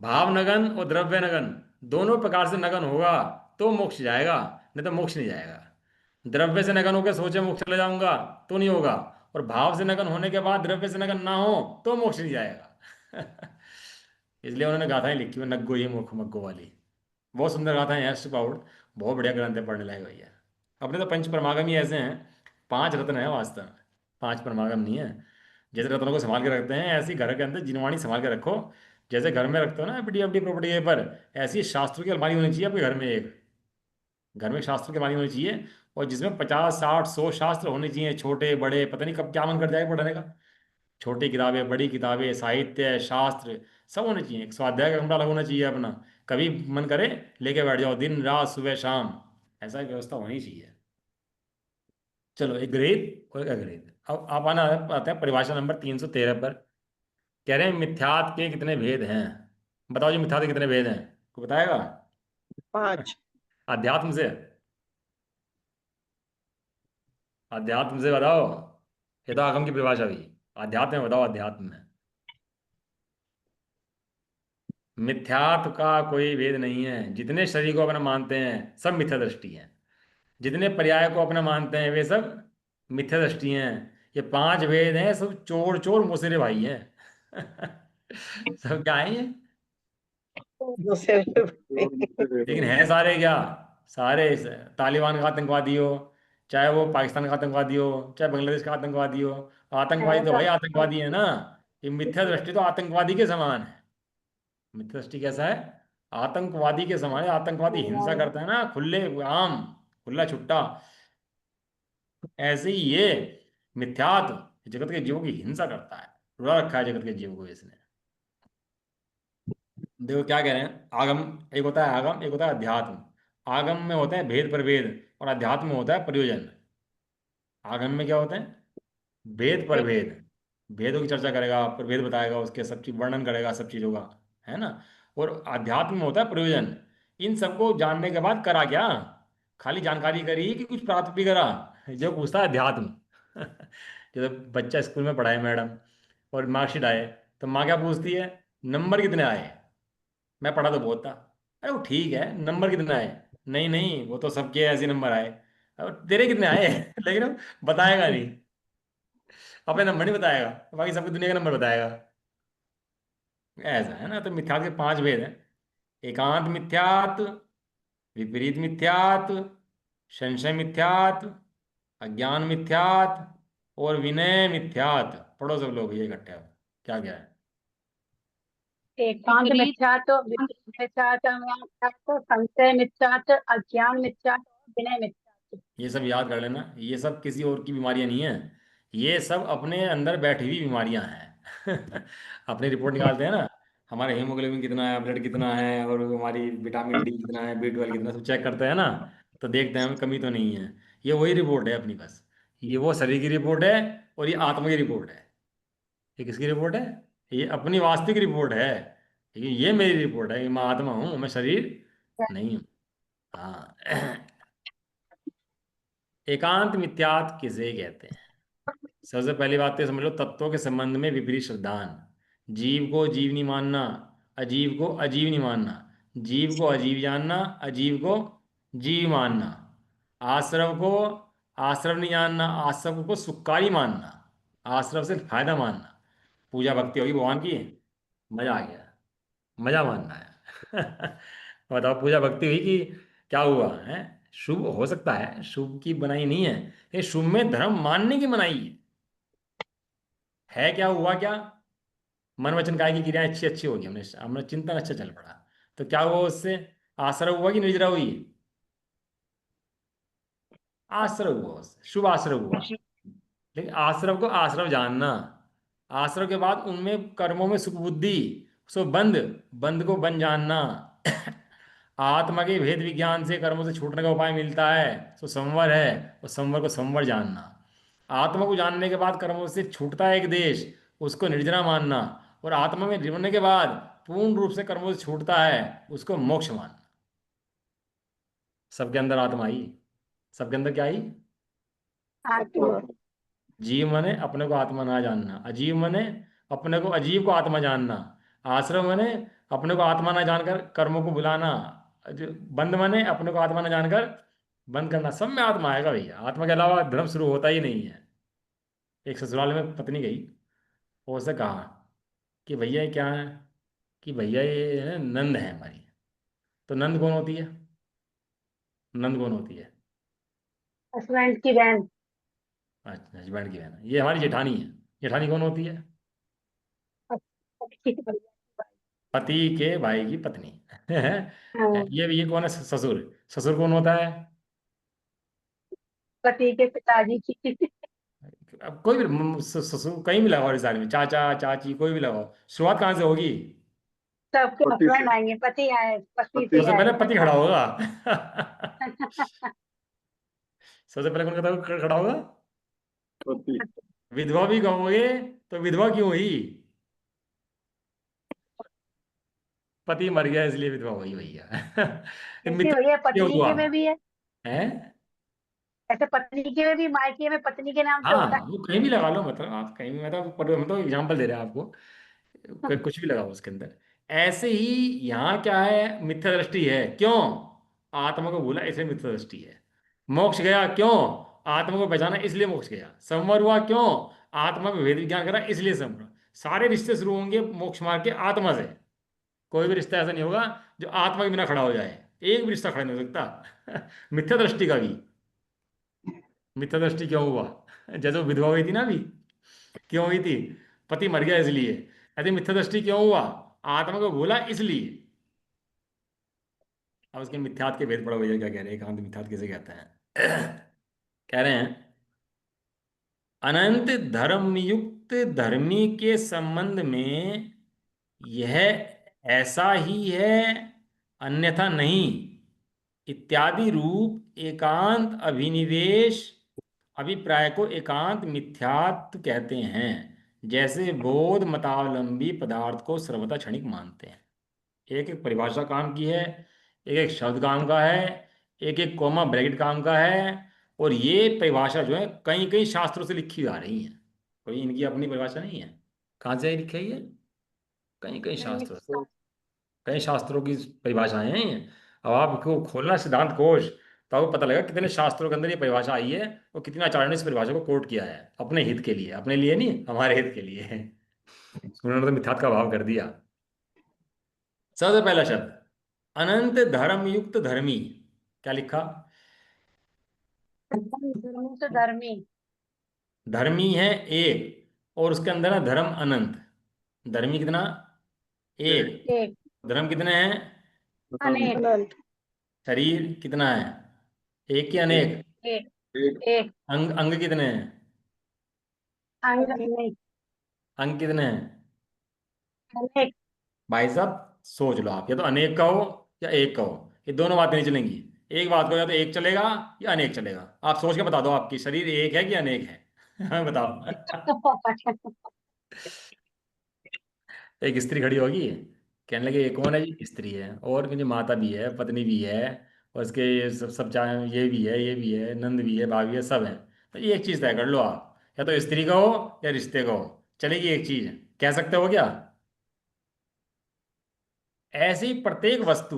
भाव नगन और द्रव्य नगन दोनों प्रकार से नगन होगा तो मोक्ष जाएगा, नहीं तो मोक्ष नहीं जाएगा। द्रव्य से नगन होकर सोचे मोक्ष चले जाऊंगा, तो नहीं होगा। और भाव से नगन होने के बाद द्रव्य से नगन ना हो तो मोक्ष नहीं जाएगा। इसलिए उन्होंने गाथाएं लिखी हुई, नग्गो ये मुख मग्गो वाली। बहुत सुंदर गाथाएं हैं अष्ट पाउड, बहुत बढ़िया ग्रंथ है, पढ़ने लायक भैया। अपने तो पंच परमागम ही ऐसे हैं, 5 रत्न है वास्तव में, 5 परमागम नहीं है। जैसे रत्नों को संभाल के रखते हैं, ऐसे ही घर के अंदर जिनवाणी संभाल के रखो। जैसे घर में रखते हो ना एफडी एफडी प्रॉपर्टी के पर, ऐसी शास्त्रों की अलमारी होनी चाहिए आपके घर में एक। घर में शास्त्रों की अलमारी होनी चाहिए, और जिसमें 50 60 100 शास्त्र होने चाहिए, छोटे बड़े, पता नहीं कब क्या मन कर जाए पढ़ने का। छोटी किताबें, बड़ी किताबें, साहित्य, शास्त्र, सब होने चाहिए। एक स्वाध्याय का कमरा अलग होना चाहिए अपना। कभी मन करे लेके बैठ जाओ, दिन रात सुबह शाम, ऐसा एक व्यवस्था होनी चाहिए। चलो, एक गृहित और एक अगृहित। अब आप आते हैं परिभाषा नंबर 313 पर। कह रहे हैं मिथ्यात के कितने भेद हैं। बताओ जी, मिथ्यात के कितने भेद हैं, को बताएगा? 5। अध्यात्म से, अध्यात्म से बताओ। ये तो आगम की परिभाषा हुई। अध्यात्म में बताओ, अध्यात्म में। मिथ्यात्व का कोई भेद नहीं है। जितने शरीर को अपना मानते हैं सब मिथ्या दृष्टि है। जितने पर्याय को अपना मानते हैं वे सब मिथ्या दृष्टि हैं। ये 5 भेद हैं, सब चोर चोर मुसरे भाई हैं। सब क्या है ये? दूसरे लेकिन है सारे क्या? सारे तालिबान का आतंकवादी हो, चाहे वो पाकिस्तान का आतंकवादी हो, चाहे बांग्लादेश का आतंकवादी हो, आतंकवादी तो भाई आतंकवादी है ना। ये मिथ्या दृष्टि तो आतंकवादी के समान है। मिथ्या दृष्टि कैसा है? आतंकवादी के समान है। आतंकवादी हिंसा करता है ना, खुले आम, खुला छुट्टा, ऐसे ही ये मिथ्यात्व जगत के जीवों की हिंसा करता है। रुला रखा है जगत के जीवों को इसने। देखो क्या कह रहे हैं, आगम एक होता है, आगम एक होता है अध्यात्म। आगम में होता है भेद प्रभेद, और अध्यात्म में होता है प्रयोजन। आगम में क्या होता है? भेद प्रभेद। भेदों की चर्चा करेगा, प्रभेद बताएगा, उसके सब चीज वर्णन करेगा सब चीजों का, है ना। और अध्यात्म में होता है प्रयोजन। इन सबको जानने के बाद करा क्या? खाली जानकारी करी कि कुछ प्राप्त भी करा? जो पूछता है अध्यात्म। जब बच्चा स्कूल में पढ़ाए मैडम, और मार्कशीट आए, तो माँ क्या पूछती है? नंबर कितने आए? मैं पढ़ा तो बहुत था। अरे वो ठीक है, नंबर कितने आए? नहीं नहीं, वो तो सबके ऐसे नंबर आए। अब तेरे कितने आए? लेकिन वो बताएगा नहीं, अपने नंबर नहीं बताएगा, बाकी सबकी दुनिया का नंबर बताएगा। ऐसा है ना। तो मिथ्यात के 5 भेद हैं। एकांत मिथ्यात, विपरीत मिथ्यात, संशय मिथ्यात, अज्ञान मिथ्यात, और विनय मिथ्यात। पढ़ो सब लोग ये इकट्ठे अब। क्या क्या है? एकांत विपरीत मिथ्यात्व, विपरीत मिथ्यात्व, अज्ञान संशय मिथ्यात्व, अज्ञान मिथ्यात्व, विनय मिथ्यात्व। ये सब याद कर लेना। ये सब किसी और की बीमारियां नहीं है, ये सब अपने अंदर बैठी हुई बीमारियां हैं। अपनी रिपोर्ट निकालते हैं ना, हमारा हीमोग्लोबिन कितना है, ब्लड कितना है, और हमारी विटामिन डी कितना है, B12 कितना, सब चेक करते हैं ना। तो देखते हैं हमें कमी तो नहीं है। ये वही रिपोर्ट है अपनी बस। ये वो शरीर की रिपोर्ट है, और ये आत्मा की रिपोर्ट है। ये किसकी रिपोर्ट है? ये अपनी वास्तविक रिपोर्ट है। लेकिन ये मेरी रिपोर्ट है, मैं आत्मा हूँ, मैं शरीर नहीं हूँ। हाँ। एकांत मिथ्यात किसे कहते हैं? सबसे पहली बात तो समझ लो, तत्वों के संबंध में विपरीत श्रद्धान। जीव को जीव नहीं मानना, अजीव को अजीव नहीं मानना, जीव को अजीव जानना, अजीव को जीव मानना, आश्रव को आश्रव नहीं जानना, आश्रव को सुखकारी मानना, आश्रव से फायदा मानना। पूजा भक्ति होगी भगवान की, मजा आ गया, मजा मानना है। बताओ, पूजा भक्ति हुई कि क्या हुआ है? शुभ हो सकता है, शुभ की बनाई नहीं है, ये शुभ में धर्म मानने की मनाही है। क्या हुआ क्या? मन वचन काया की क्रियाएं अच्छी अच्छी होगी, हमने हमने चिंतन अच्छा चल पड़ा। तो क्या हुआ उससे? आश्रय हुआ कि निर्जरा हुई? आश्रय हुआ उससे, शुभ आश्रय हुआ। लेकिन आश्रव को आश्रव जानना, आश्रव के बाद उनमें कर्मों में सुख बुद्धि, सो बंध, बंध को बंध जानना। आत्मा के भेद विज्ञान से कर्मों से छूटने का उपाय मिलता है, सो संवर है, और संवर को संवर जानना। आत्मा को जानने के बाद कर्मों से छूटता है एक देश, उसको निर्जरा मानना। और आत्मा में जुड़ने के बाद पूर्ण रूप से कर्मों से छूटता है, उसको मोक्ष मानना। सबके अंदर आत्मा आई, सबके अंदर क्या आई? आत्मा। जीव मने अपने को आत्मा ना जानना, अजीव मने अपने को अजीव को आत्मा जानना, आश्रम मने अपने को आत्मा ना जानकर कर्मों को बुलाना, बंद मने अपने को आत्मा ना जानकर बंद करना। सब में आत्मा आएगा भैया, आत्मा के अलावा धर्म शुरू होता ही नहीं है। एक ससुराल में पत्नी गई, और उससे कहा कि भैया ये क्या है? कि भैया ये है, नंद है हमारी। तो नंद कौन होती है? नंद कौन होती है? हस्बैंड की बहन। अच्छा, हस्बैंड की बहन, ये हमारी जेठानी है। जेठानी कौन होती है? पति के भाई की पत्नी। हाँ, ये कौन है? ससुर। ससुर कौन होता है? पति के पिताजी की। अब कोई भी ससुर कहीं भी लगाओ रिश्तेदारी में, चाचा चाची कोई भी लगाओ, शुरुआत कहाँ से होगी? सबके पति हस्बैंड से। आएंगे, पति आए, पति पति भी सबसे से। पहले आए। पति खड़ा होगा। सबसे पहले कौन खड़ा होगा? पति। विधवा भी कहोगे तो विधवा क्यों हुई? पति मर गया इसलिए विधवा हुई भैया। ये ऐसे भैया मित्र क्यों पत्नी हुआ के में भी है, है? ऐसे पत्नी के में भी, मायके में पत्नी के नाम से होता हाँ वो कहीं भी लगा लो, मतलब आप कहीं भी, मैं तो एग्जाम्पल दे रहा हूँ आपको, है। कुछ भी लगाओ उसके अंदर। ऐसे ही यहाँ क्या है, मिथ्या दृष्टि है, क्यों? आत्मा को भूला इसलिए मिथ्या दृष्टि है। मोक्ष गया क्यों? आत्मा को पहचाना इसलिए मोक्ष गया। संवर हुआ क्यों? आत्मा में भेद विज्ञान करा इसलिए संवर। सारे रिश्ते शुरू होंगे मोक्ष मार्ग के आत्मा से। कोई भी रिश्ता ऐसा नहीं होगा जो आत्मा के बिना खड़ा हो जाए, एक भी रिश्ता खड़ा नहीं हो सकता। मिथ्या दृष्टि का भी। मिथ्या दृष्टि क्यों हुआ? जैसे वो विधवा हुई थी ना अभी, क्यों हुई थी? पति मर गया इसलिए। ऐसे मिथ्या दृष्टि क्यों हुआ? आत्मा को भूला इसलिए। अब उसके मिथ्यात के भेद पड़ा, भैया क्या कह रहे हैं, एकांत मिथ्यात किसे कहते हैं? कह रहे हैं अनंत धर्म युक्त धर्मी के संबंध में यह ऐसा ही है, अन्यथा नहीं, इत्यादि रूप एकांत अभिनिवेश अभिप्राय को एकांत मिथ्यात्व कहते हैं। जैसे बौद्ध मतावलंबी पदार्थ को सर्वथा क्षणिक मानते हैं। एक एक परिभाषा काम की है, एक एक शब्द काम का है, एक एक कोमा ब्रैकेट काम का है। और ये परिभाषा जो है कई कई शास्त्रों से लिखी जा रही है, कोई इनकी अपनी परिभाषा नहीं है। कहाँ से लिखी है ये? कई कई नहीं, शास्त्रों से। कई शास्त्रों की परिभाषाएं हैं ये। अब आपको खोलना सिद्धांत कोश, तो आपको पता लगेगा कितने शास्त्रों के अंदर ये परिभाषा आई है और कितने आचार्यों ने इस परिभाषा को कोट किया है अपने हित के लिए, अपने लिए नहीं, हमारे हित के लिए। उन्होंने तो मिथ्यात्व का भाव कर दिया। सबसे पहला शब्द अनंत धर्म युक्त धर्मी, क्या लिखा? धर्मी तो धर्मी। धर्मी है एक, और उसके अंदर है धर्म अनंत। धर्मी कितना? एक। एक। धर्म कितने हैं? अनेक। अनंत। शरीर कितना है? एक की अनेक? एक। एक। एक। अंग अंग कितने हैं? अंग अनेक। अंग कितने हैं? अनेक। भाई साहब सोच लो आप, या तो अनेक कहो या एक कहो, ये दोनों बातें नहीं चलेंगी। एक बात कहो, या तो एक चलेगा या अनेक चलेगा। आप सोच के बता दो, आपकी शरीर एक है कि अनेक है? हाँ बताओ। एक स्त्री खड़ी होगी, कहने लगे ये कौन है? जी स्त्री है, और मुझे माता भी है, पत्नी भी है, और इसके ये सब सब चाहे, ये भी है, ये भी है, नंद भी है, भाभी है, सब है। तो ये एक चीज़ तय कर लो आप, या तो स्त्री का हो या रिश्ते का हो, चलेगी एक चीज़। कह सकते हो क्या? ऐसी प्रत्येक वस्तु,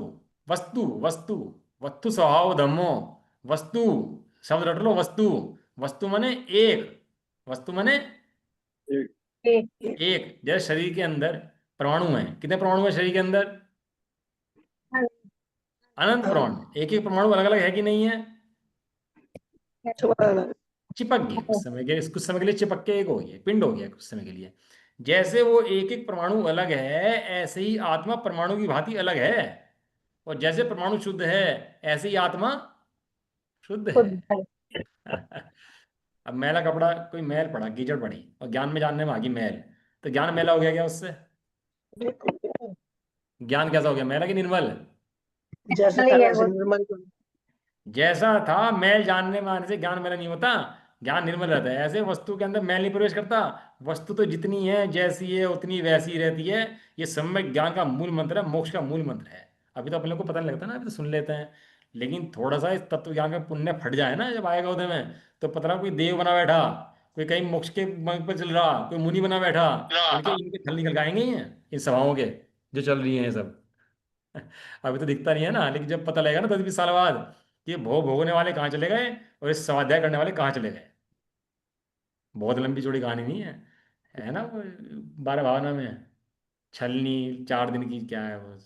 वस्तु वस्तु, वस्तु स्वभाव धम्मो, वस्तु, शब्द रट लो, वस्तु। वस्तु माने एक, वस्तु माने एक। एक। एक। जैसे शरीर के अंदर परमाणु है, कितने परमाणु है शरीर के अंदर? अनंत परमाणु। एक एक परमाणु अलग अलग है कि नहीं है? छुपाना। चिपक गए कुछ समय के लिए, कुछ समय के लिए चिपक के एक हो गया, पिंड हो गया कुछ समय के लिए। जैसे वो एक एक परमाणु अलग है, ऐसे ही आत्मा परमाणु की भांति अलग है। और जैसे परमाणु शुद्ध है, ऐसे ही आत्मा शुद्ध है। खुद है। अब मैला कपड़ा, कोई मैल पड़ा, कीचड़ पड़ी, और ज्ञान में जानने में आ गई मैल, तो ज्ञान मैला हो गया क्या उससे? ज्ञान कैसा हो गया, मैला कि निर्मल? जैसा था नहीं है वैसे वो। निर्मल को। जैसा था मैल जानने में आने से ज्ञान मैला नहीं होता, ज्ञान निर्मल रहता है। ऐसे वस्तु के अंदर मैल नहीं प्रवेश करता। वस्तु तो जितनी है, जैसी है, उतनी वैसी ही रहती है। ये सम्यक ज्ञान का मूल मंत्र है, मोक्ष का मूल मंत्र है। अभी तो अपने लोग को पता नहीं लगता ना, अभी तो सुन लेते हैं। लेकिन थोड़ा सा इस तत्व ज्ञान का पुण्य फट जाए ना जब आएगा उदय में, तो पता लगा कोई देव बना बैठा, कोई कहीं मोक्ष के मार्ग पर चल रहा, कोई मुनि बना बैठा। इनके इनके थल निकल के आएंगे ही हैं इन सभाओं के, जो चल रही हैं ये सब। अभी तो दिखता नहीं है ना, लेकिन जब पता लगेगा ना 10-20 साल बाद कि ये भोग भोगने वाले कहाँ चले गए और इस स्वाध्याय करने वाले कहाँ चले गए। बहुत लंबी चौड़ी कहानी नहीं है ना वो, 12 भावना में छलनी 4 दिन की, क्या है वो,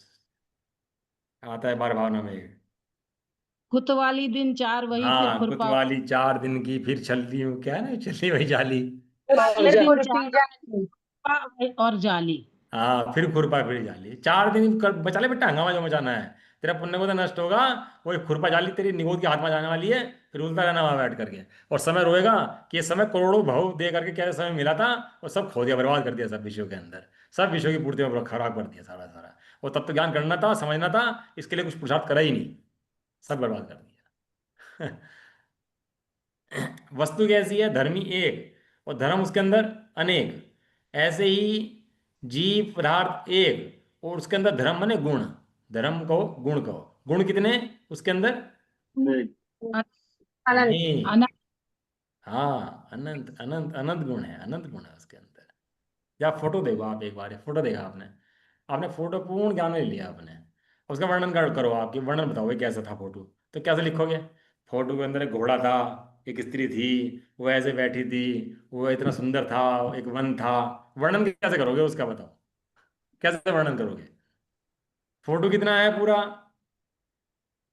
आता है 12 भावना में एक। कुतवाली दिन चार वही फिर हाँ खुरपा। कुतवाली 4 दिन की, फिर छलनी, वो क्या है ना, छलनी वही जाली। वाले जा। दिन चार खुरपी जाती। खुरपा और जाली। हाँ फिर खुरपा फिर जाली, 4 दिन कर बचा ले बेटा, हंगामा जो मचाना है। तेरा पुण्य को तो नष्ट होगा। वो एक खुरपा जाली तेरी निगोद के हाथ में जाने वाली है, फिर उल्टा रहना वहां बैठ करके। और समय रोएगा कि ये समय करोड़ों भाव दे करके क्या समय मिला था, और सब खो दिया, बर्बाद कर दिया सब विषयों के अंदर, सब विषयों की पूर्ति में खराब कर दिया सारा सारा। और तत्व ज्ञान करना था, समझना था, इसके लिए कुछ पुरुषार्थ करा ही नहीं, सब बर्बाद कर दिया। वस्तु कैसी है? धर्मी एक, और धर्म उसके अंदर अनेक। ऐसे ही जीव पदार्थ एक, और उसके अंदर धर्म माने गुण। धर्म कहो, गुण कहो, गुण कितने उसके अंदर? एक अनंत। अनेक। अनंत। हाँ, अनंत अनंत अनंत गुण है, अनंत गुण है उसके अंदर। या फोटो देखो आप एक बार, फोटो देखा आपने, आपने फोटो पूर्ण ज्ञान में लिया आपने, उसका वर्णन करो, आपकी वर्णन बताओ भाई कैसा था फोटो, तो कैसे लिखोगे? फोटो के अंदर एक घोड़ा था, एक स्त्री थी, वो ऐसे बैठी थी, वो इतना सुंदर था, एक वन था। वर्णन कैसे करोगे उसका, बताओ कैसे वर्णन करोगे? फोटो कितना है पूरा?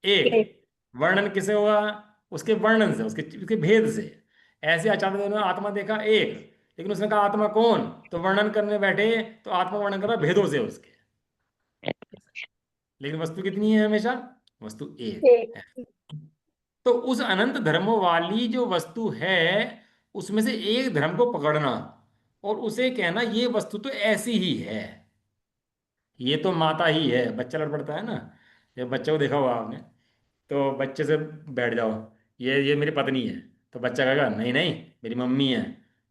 एक। एक। वर्णन किसे होगा? उसके वर्णन से, उसके उसके भेद से। ऐसे आचार्य देव ने आत्मा देखा एक, लेकिन उसने कहा आत्मा कौन? तो वर्णन करने बैठे तो आत्मा वर्णन कर रहा भेदों से उसके। लेकिन वस्तु कितनी है हमेशा? वस्तु एक एक। है। तो उस अनंत धर्मों वाली जो वस्तु है, उसमें से एक धर्म को पकड़ना और उसे कहना ये वस्तु तो ऐसी ही है, ये तो माता ही है। बच्चा लड़ पड़ता है ना, जब बच्चे को देखा होगा आपने, तो बच्चे से बैठ जाओ, ये मेरी पत्नी है, तो बच्चा कहेगा नहीं नहीं मेरी मम्मी है,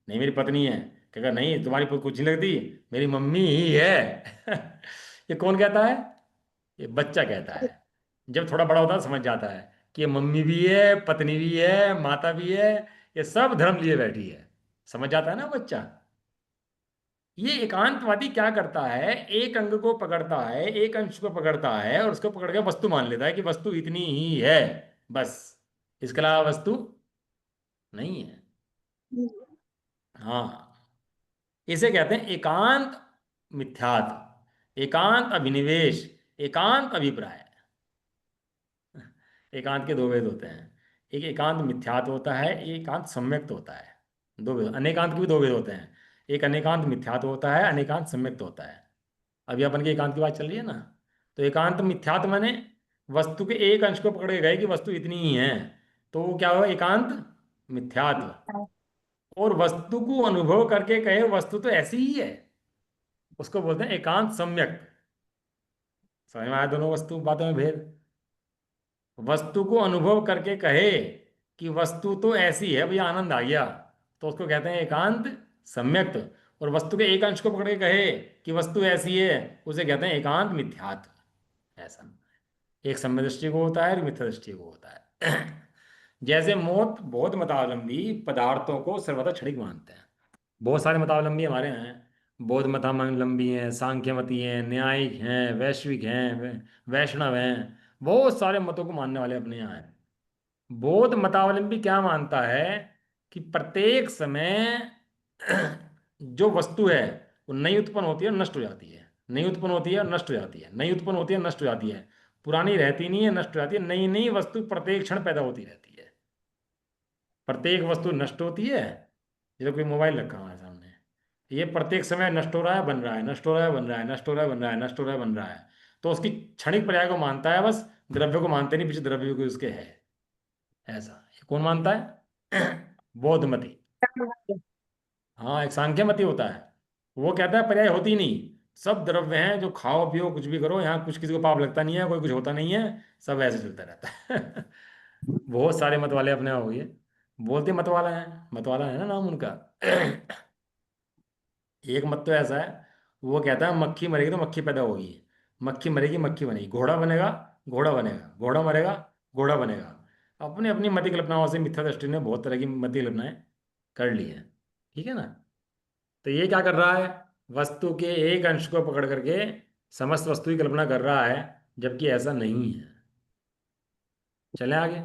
नहीं मेरी पत्नी है, कहेगा नहीं तुम्हारी कुछ नहीं लगती, मेरी मम्मी ही है। ये कौन कहता है? ये बच्चा कहता है। जब थोड़ा बड़ा होता है समझ जाता है कि ये मम्मी भी है, पत्नी भी है, माता भी है, ये सब धर्म लिए बैठी है। समझ जाता है ना बच्चा। ये एकांतवादी क्या करता है? एक अंग को पकड़ता है, एक अंश को पकड़ता है, और उसको पकड़ के वस्तु मान लेता है कि वस्तु इतनी ही है, बस, इसके अलावा वस्तु नहीं है। हाँ, इसे कहते हैं एकांत मिथ्यात्व, एकांत अभिनिवेश, एकांत अभिप्राय। एकांत के दो भेद होते हैं, एक एकांत मिथ्यात्व होता है, एक एकांत सम्यक्त होता है। दो भेद, अनेकांत के भी दो भेद होते हैं, एक अनेकांत मिथ्यात्व होता है, अनेकांत सम्यक्त होता है। अभी अपन के एकांत की बात चल रही है ना। तो एकांत मिथ्यात्व माने वस्तु के एक अंश को पकड़े गए कि वस्तु इतनी ही है, तो वो क्या हुआ? एकांत मिथ्यात्व। और वस्तु को अनुभव करके कहे वस्तु तो ऐसी ही है, उसको बोलते हैं एकांत सम्यक। समझ में आया दोनों वस्तु बातों में भेद? वस्तु को अनुभव करके कहे कि वस्तु तो ऐसी है, भैया आनंद आ गया, तो उसको कहते हैं एकांत सम्यक्त। और वस्तु के एक अंश को पकड़ के कहे कि वस्तु ऐसी है, उसे कहते हैं एकांत मिथ्यात्व। ऐसा एक सम्य दृष्टि को होता है और मिथ्या दृष्टि को होता है। जैसे मौत, बहुत मतावलंबी पदार्थों को सर्वथा क्षणिक मानते हैं। बहुत सारे मतावलंबी हमारे यहाँ हैं, बौद्ध मतावलंबी हैं, सांख्यमती हैं, न्यायिक हैं, वैश्विक हैं, वैष्णव हैं, बहुत सारे मतों को मानने वाले अपने यहाँ हैं। बौद्ध मतावलंबी क्या मानता है कि प्रत्येक समय जो वस्तु है वो नई उत्पन्न होती है और नष्ट हो जाती है, नई उत्पन्न होती है और नष्ट हो जाती है, नई उत्पन्न होती है नष्ट हो जाती है, पुरानी रहती नहीं है, नष्ट हो जाती है। नई नई वस्तु प्रत्येक क्षण पैदा होती रहती है, प्रत्येक वस्तु नष्ट होती है। जैसे कोई मोबाइल रखा हुआ है सामने, ये प्रत्येक समय नष्ट हो रहा है, बन रहा है, नष्ट हो रहा है, बन रहा है, नष्ट हो रहा है, बन रहा है, नष्ट हो रहा है, बन रहा है। तो उसकी क्षणिक पर्याय को मानता है बस, द्रव्य को मानते नहीं, पीछे द्रव्य को उसके है। ऐसा ये कौन मानता है? बौद्धमती। हाँ, एक सांख्यमती होता है, वो कहता है पर्याय होती नहीं, सब द्रव्य हैं, जो खाओ पियो कुछ भी करो, यहाँ कुछ किसी को पाप लगता नहीं है, कोई कुछ होता नहीं है, सब ऐसे चलता रहता है। बहुत सारे मत वाले अपने हो गए, बोलते मत वाला है, मत वाला है ना नाम उनका। एक मत तो ऐसा है, वो कहता है मक्खी मरेगी तो मक्खी पैदा होगी, मक्खी मरेगी मक्खी बनेगी, घोड़ा बनेगा घोड़ा बनेगा, घोड़ा मरेगा घोड़ा बनेगा। अपनी अपनी मति कल्पनाओं से मिथ्या दृष्टि ने बहुत तरह की मति कल्पनाएं कर ली है। ठीक है ना? तो ये क्या कर रहा है? वस्तु के एक अंश को पकड़ करके समस्त वस्तु की कल्पना कर रहा है, जबकि ऐसा नहीं है। चलें आगे।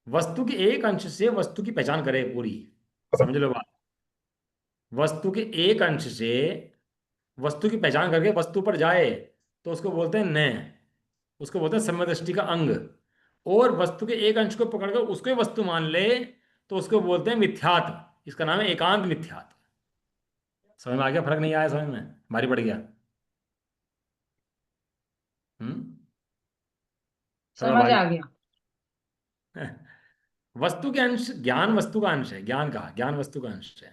वस्तु के एक अंश से वस्तु की पहचान करे पूरी, समझ लो बात। वस्तु के एक अंश से वस्तु की पहचान करके वस्तु पर जाए तो उसको बोलते हैं न, उसको बोलते हैं सम्यदृष्टि का अंग। और वस्तु के एक अंश को पकड़कर उसको ही वस्तु मान ले तो उसको बोलते हैं मिथ्यात्व। इसका नाम है एकांत मिथ्यात्व। समझ में आ गया? फर्क नहीं आया समझ में? भारी पड़ गया? हम्म। थोड़ा समझ भाग। आ गया। वस्तु के अंश, ज्ञान वस्तु का अंश है, ज्ञान का, ज्ञान वस्तु का अंश है।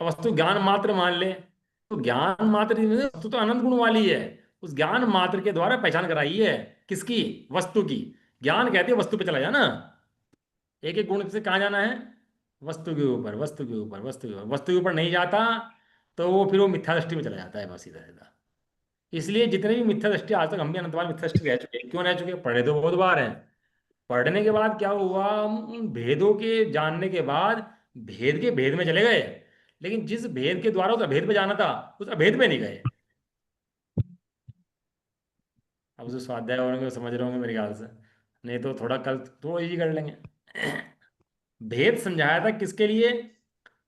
अब वस्तु ज्ञान मात्र मान ले, तो ज्ञान मात्र नहीं, वस्तु तो अनंत गुण वाली है। उस ज्ञान मात्र के द्वारा पहचान कराई है। किसकी? वस्तु की। ज्ञान कहते हैं वस्तु पे चला जाना। एक एक गुण से कहाँ जाना है? वस्तु के ऊपर, वस्तु के ऊपर, वस्तु के ऊपर। वस्तु के ऊपर नहीं जाता तो वो फिर वो मिथ्या दृष्टि में चला जाता है, बस सीधा सीधा। इसलिए जितने भी मिथ्या दृष्टि, आज तक हम भी अनंत बार मिथ्या दृष्टि रह चुके हैं। क्यों रह चुके हैं? पढ़े तो बहुत बार हैं। पढ़ने के बाद क्या हुआ, हम उन भेदों के जानने के बाद भेद के भेद में चले गए। लेकिन जिस भेद के द्वारा उस अभेद पे जाना था, उस अभेद पे नहीं गए। अब उसे स्वाध्याय होंगे समझ रहे होंगे मेरे ख्याल से। नहीं तो थोड़ा कल तो इजी कर लेंगे। भेद समझाया था किसके लिए?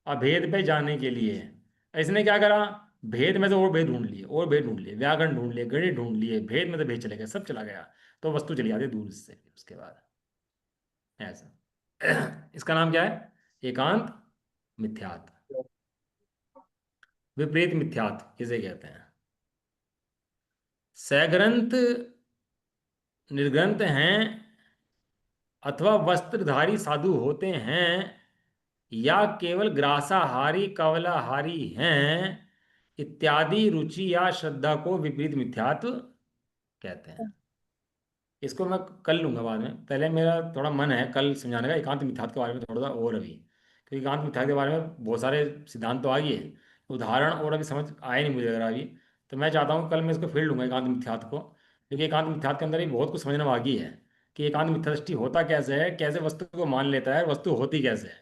अभेद पे जाने के लिए। इसने क्या करा? भेद में से और भेद ढूंढ लिए, और भेद ढूंढ लिए, व्याकरण ढूंढ लिए, गणित ढूंढ लिए, भेद में से भेद चले गए, सब चला गया। तो वस्तु चली जाती है दूर से उसके बाद। ऐसा। इसका नाम क्या है? एकांत मिथ्यात्व, विपरीत मिथ्यात्व इसे कहते हैं। सग्रंथ निर्ग्रंथ हैं, अथवा वस्त्रधारी साधु होते हैं, या केवल ग्रासाहारी कवलाहारी हैं, इत्यादि रुचि या श्रद्धा को विपरीत मिथ्यात्व कहते हैं। इसको मैं कल लूंगा बाद में, पहले मेरा थोड़ा मन है कल समझाने का एकांत मिथ्यात्व के बारे में थोड़ा सा और अभी। क्योंकि एकांत मिथ्यात्व के बारे में बहुत सारे सिद्धांत तो आ गए हैं, उदाहरण और अभी समझ आए नहीं मुझे अगर अभी। तो मैं चाहता हूँ कल मैं इसको फिर लूंगा एकांत मिथ्यात्व को, क्योंकि एकांत मिथ्यात्व के अंदर ही बहुत कुछ समझना बाकी है। कि एकांत मिथ्या दृष्टि होता कैसे है, कैसे वस्तु को मान लेता है, वस्तु होती कैसे है।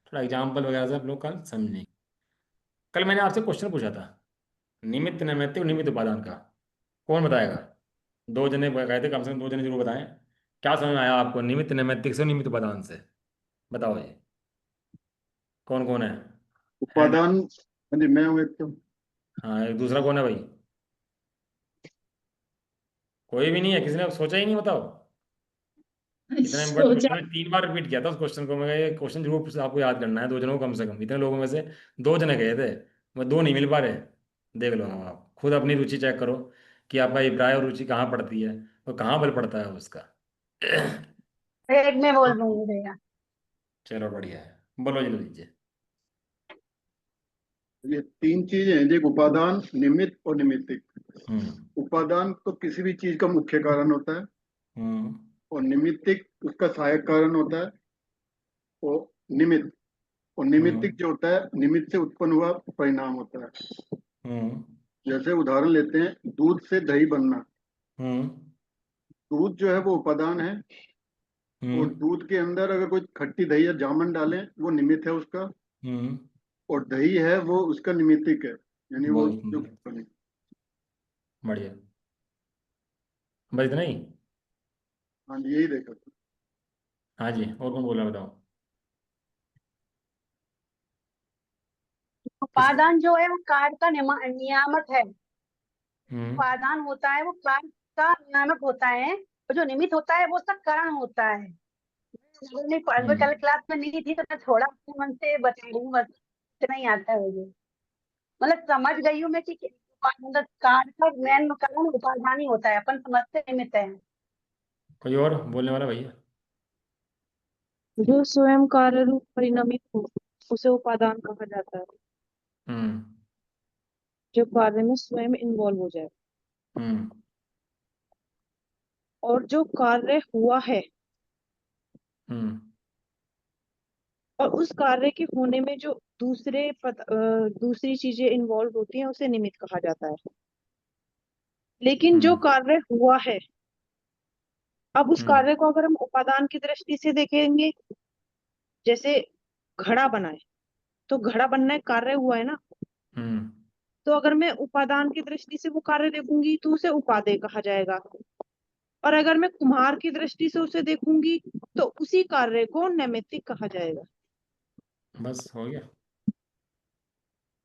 थोड़ा एग्जाम्पल वगैरह से आप लोग कल समझेंगे। कल मैंने आपसे क्वेश्चन पूछा था, निमित्त नैमित्तिक और निमित्त उपादान का। कौन बताएगा? दो जने गए थे, कम से कम दो जने जरूर बताएं। क्या समझ में आया आपको निमित्त नैमित्तिक से, निमित्त उपादान से? बताओ ये कौन कौन है? हैंड। उपादान। हाँ जी, मैं हूँ एक तो। हाँ, एक दूसरा कौन है भाई? कोई भी नहीं है? किसी ने सोचा ही नहीं? बताओ। इतना इम्पोर्टेंट सोचा। क्वेश्चन है, 3 बार रिपीट किया था उस क्वेश्चन को। मैं ये क्वेश्चन जरूर आपको याद करना है। दो जनों को कम से कम, इतने लोगों में से दो जने गए थे, मैं दो नहीं मिल पा रहे। देख लो, हाँ, आप खुद अपनी रुचि चेक करो कि आपका अभिप्राय और रुचि कहाँ पड़ती है और कहाँ बल पड़ता है उसका। एक मैं बोल दूंगी भैया। चलो बढ़िया है, बोलो जी, लो दीजिए। ये तीन चीजें हैं, एक उपादान, निमित्त और निमित्तिक। हम्म। उपादान तो किसी भी चीज का मुख्य कारण होता है, हम्म। और निमित्तिक उसका सहायक कारण होता है। और निमित्त, और हम्म। निमित्तिक जो होता है, निमित्त से उत्पन्न हुआ परिणाम होता है। हम्म। जैसे उदाहरण लेते हैं, दूध से दही बनना। हम्म। दूध जो है वो उपादान है, और हम्म। दूध के अंदर अगर कोई खट्टी दही या जामन डालें, वो निमित्त है उसका। हम्म। और दही है वो उसका निमित्तिक है, यानी वो बहुत जो सुंदर। बने। बढ़िया। बस इतना ही? हाँ जी, यही देखा। हाँ जी, और कौन बोला बताओ? किस? उपादान जो है वो कार्य का नियामक है। हम्म। उपादान होता है वो कार्य का नियामक होता है, और जो निमित्त होता है वो उसका कारण होता है। नहीं, हम्म। कल क्लास में नहीं थी तो मैं थोड़ा अपने मन से बता रही हूँ, बस इतना ही आता है मुझे। मतलब समझ गई हूँ मैं कि मतलब कार्य का मेन कारण उपादान ही होता है, अपन समझते निमित्त है। कोई और बोलने वाला भैया? जो स्वयं कार्य रूप परिणमित हो उसे उपादान कहा जाता है। हम्म। जो कार्य में स्वयं इन्वॉल्व हो जाए, हम्म। और जो कार्य हुआ है हम्म। और उस कार्य के होने में जो दूसरी चीजें इन्वॉल्व होती हैं उसे निमित्त कहा जाता है। लेकिन जो हम्म। कार्य हुआ है, अब उस हम्म। कार्य को अगर हम उपादान की दृष्टि से देखेंगे, जैसे घड़ा बनाए, तो घड़ा बनना एक कार्य हुआ है ना। हम्म। तो अगर मैं उपादान की दृष्टि से वो कार्य देखूंगी तो उसे उपादेय कहा जाएगा। और अगर मैं कुम्हार की दृष्टि से उसे देखूंगी तो उसी कार्य को नैमित्तिक कहा जाएगा। बस हो गया।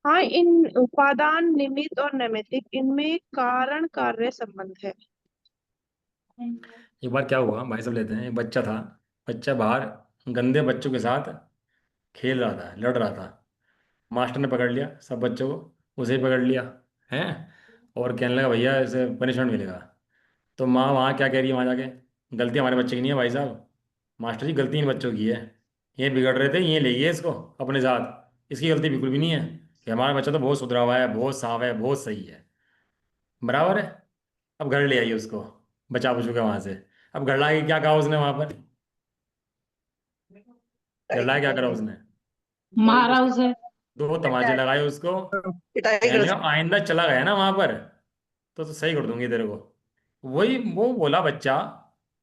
हाँ, इन उपादान, निमित्त और नैमित्तिक, इनमें कारण कार्य संबंध है। एक बार क्या हुआ, भाई सब लेते हैं, एक बच्चा था। बच्चा बाहर गंदे बच्चों के साथ खेल रहा था, लड़ रहा था। मास्टर ने पकड़ लिया सब बच्चों को, उसे ही पकड़ लिया है, और कहने लगा भैया इसे पनिशमेंट मिलेगा। तो माँ वहाँ क्या कह रही है, वहाँ जाके गलती हमारे बच्चे की नहीं है भाई साहब, मास्टर जी गलती इन बच्चों की है, ये बिगड़ रहे थे, ये ले गए इसको अपने साथ, इसकी गलती बिल्कुल भी नहीं है, कि हमारा बच्चा तो बहुत सुधरा हुआ है, बहुत साफ है, बहुत सही है, बराबर है। अब घर ले आइए उसको, बचा बचू के वहाँ से। अब घर ला के क्या कहा उसने वहाँ पर, घर ला के क्या करा उसने, मारा उसे। दो तमाचे लगाए उसको, पिटाई कहने कर लगा आइंदा चला गया ना वहाँ पर तो सही कर दूंगी तेरे को। वही वो बोला बच्चा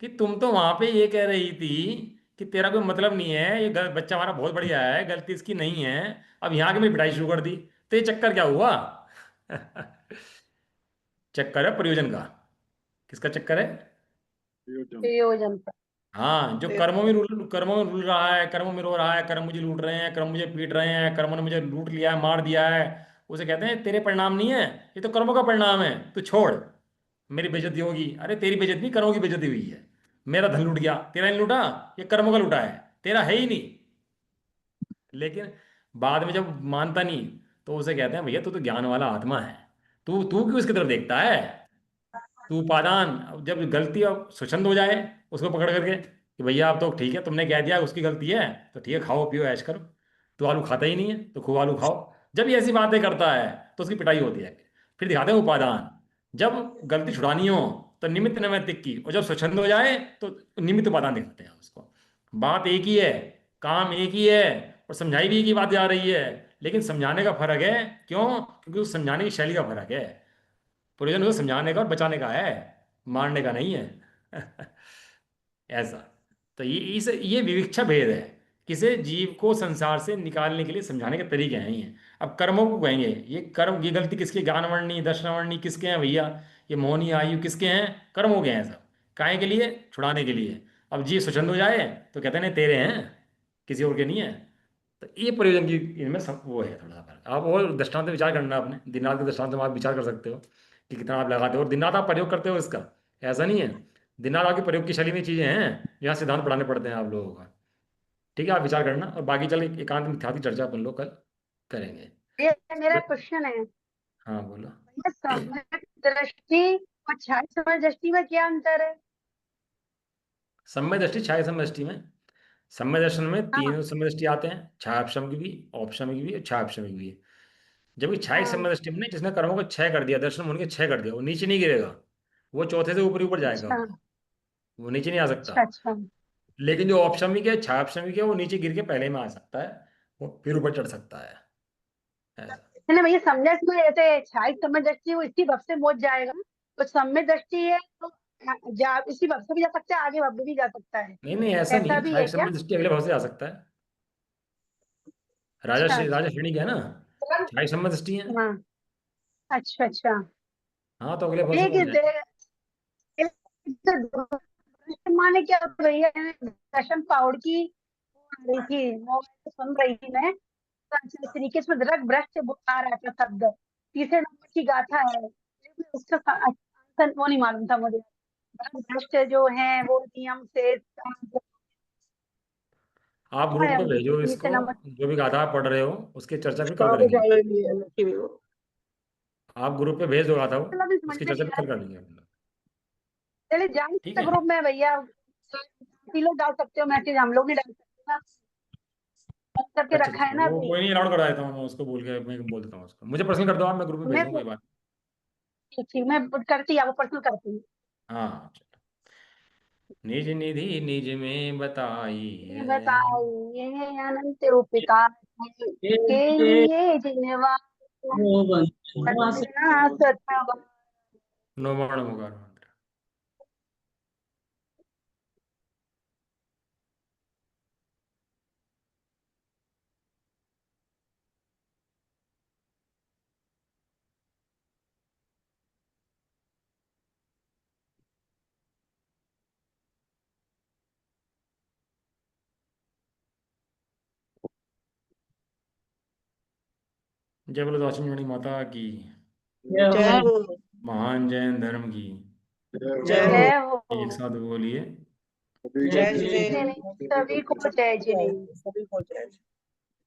कि तुम तो वहां पे ये कह रही थी कि तेरा कोई मतलब नहीं है, ये बच्चा हमारा बहुत बढ़िया है, गलती इसकी नहीं है, अब यहाँ की मेरी पिटाई शुरू कर दी, तो ये चक्कर क्या हुआ? चक्कर है प्रयोजन का। किसका चक्कर है? प्रयोजन। प्रयोजन पर। हाँ, जो कर्मों में रुल रहा है, कर्मों में रो रहा है, कर्म मुझे लूट रहे हैं, कर्म मुझे पीट रहे हैं, कर्मों ने मुझे लूट लिया है, मार दिया है, उसे कहते हैं तेरे परिणाम नहीं है, ये तो कर्मों का परिणाम है, तू छोड़, मेरी बेइज्जती होगी। अरे तेरी बेइज्जती नहीं, कर्मों की बेइज्जती हुई है। मेरा धन लूट गया, तेरा नहीं लूटा, ये कर्मों का लूटा है, तेरा है ही नहीं। लेकिन बाद में जब मानता नहीं तो उसे कहते हैं भैया तू तो ज्ञान वाला आत्मा है, तू तू क्यों इसकी तरफ देखता है? तू उपादान, अब जब गलती अब स्वच्छंद हो जाए उसको पकड़ करके कि भैया अब तो ठीक है, तुमने कह दिया उसकी गलती है, तो ठीक है खाओ पियो ऐश करो, तो आलू खाता ही नहीं है तो खूब आलू खाओ। जब ये ऐसी बातें करता है तो उसकी पिटाई होती है। फिर दिखाते हैं उपादान, जब गलती छुड़ानी हो तो निमित्त नैमित्तिक की, और जब स्वच्छंद हो जाए तो निमित्त उपादान दिखाते हैं उसको। बात एक ही है, काम एक ही है, और समझाई भी एक ही बात जा रही है, लेकिन समझाने का फर्क है। क्यों? क्योंकि उस समझाने की शैली का फर्क है। प्रयोजन उसे समझाने का और बचाने का है, मारने का नहीं है। ऐसा। तो ये विविक्षा भेद है, किसे जीव को संसार से निकालने के लिए समझाने के तरीके हैं ये। अब कर्मों को कहेंगे, ये कर्म, ये गलती किसकी, ज्ञानवर्णी दर्शनवर्णी किसके हैं भैया, ये मोहनी आयु किसके हैं, कर्मों के हैं सब। काहे के लिए? छुड़ाने के लिए। अब जीव स्वच्छंद हो जाए तो कहते हैं नहीं तेरे हैं, किसी और के नहीं है। तो ये प्रयोजन की इनमें वो है थोड़ा सा फर्क। आप और दृष्टांत पे विचार करना, आपने दिन रात के दृष्टांत में आप विचार कर सकते हो कि कितना आप लगाते हो और दिन रात आप प्रयोग करते हो इसका। ऐसा नहीं है, दिन रात आपके प्रयोग की शैली में चीजें हैं, यहाँ सिद्धांत पढ़ाने पड़ते हैं आप लोगों का। ठीक है, आप विचार करना, और बाकी चल एकांत मिथ्यात्व की चर्चा अपन लोग कल करेंगे। ये मेरा क्वेश्चन है, हाँ बोलो। ये सम्यक दृष्टि और छाया समय दृष्टि में क्या अंतर है? समय दृष्टि छाया समय दृष्टि में, समय दर्शन में हाँ तीन समय दृष्टि आते हैं, छायापशम की भी, औपशम की भी और छायापशम की भी। जबकि छाया हाँ। समय दृष्टि में नहीं, जिसने कर्मों को क्षय कर दिया, दर्शन होने के क्षय कर दिया, वो नीचे नहीं गिरेगा, वो चौथे से ऊपर ऊपर जाएगा, अच्छा वो नीचे नहीं आ सकता। अच्छा अच्छा। लेकिन जो औपशमिक है, छायापशमिक है, वो नीचे गिर के पहले में आ सकता है, वो फिर ऊपर चढ़ सकता है। ऐसा। इसलिए भैया सम्यक में जैसे छाया समय दृष्टि वो इसी भव से मोच जाएगा, तो सम्य दृष्टि है तो इसी भव से भी जा सकता है, आगे भव में भी जा सकता है, नहीं नहीं, ऐसा ऐसा नहीं, भी छाया है क्या? समय दृष्टि अगले भाव से आ सकता है। अच्छा अच्छा। राजा श्रेणी का है ना, छाया समय दृष्टि है। हाँ अच्छा अच्छा। हाँ तो अगले भाव से एक पहुंच जाए। माने क्या भैया, दशम पाउड की आ रही थी, मोबाइल सुन रही थी मैं, तो इस तरीके से रग भ्रष्ट आ रहा था शब्द, तीसरे नंबर की गाथा है, लेकिन उसका आंसर वो नहीं मालूम था मुझे। रग भ्रष्ट जो है वो नियम से आप ग्रुप है, पे भेजो तीसरे इसको, नंबर। जो भी गाथा आप पढ़ रहे हो उसकी चर्चा भी कल कहाँ पे करेंगे। जाएगी ये लड़की भी वो। आप ग्रुप पे भेज दो गाथा वो, मतलब भी समझ उसकी में चर्चा नहीं भी आ कल रहा कर है। देंगे अपन लोग। चलिए जान ठीक सकते है। ग्रुप में भैया, काफी लोग डाल सकते हो मैसेज, हम लोग नहीं डाल सकते ना, बंद करके अच्छा रखा है अच्छा, ना वो अभी। कोई नहीं, अलाउड करा देता हूँ मैं उसको, बोल के मैं बोल देता हूँ उसको, मुझे पर्सनल कर दो आप, मैं ग्रुप में भेज मैं दूँ, कोई बात। ठीक ठीक मैं करती हूँ, आपको पर्सनल करती हूँ। हाँ हाँ, चलो। निज निधि निज में बताई ये है। बताइए अनंत उपकार के ये लिए जिनवा वो बंधुआ से बंदना सतवा। नोमाण मुकार मंत्र। जय बोलो दाक्षिणी माता की, जय हो। महान जैन धर्म की। जय हो। जय हो। एक साथ बोलिए। जय जय श्री जय जिनेन्द्र, सभी को जय जिनेन्द्र। सभी को जय।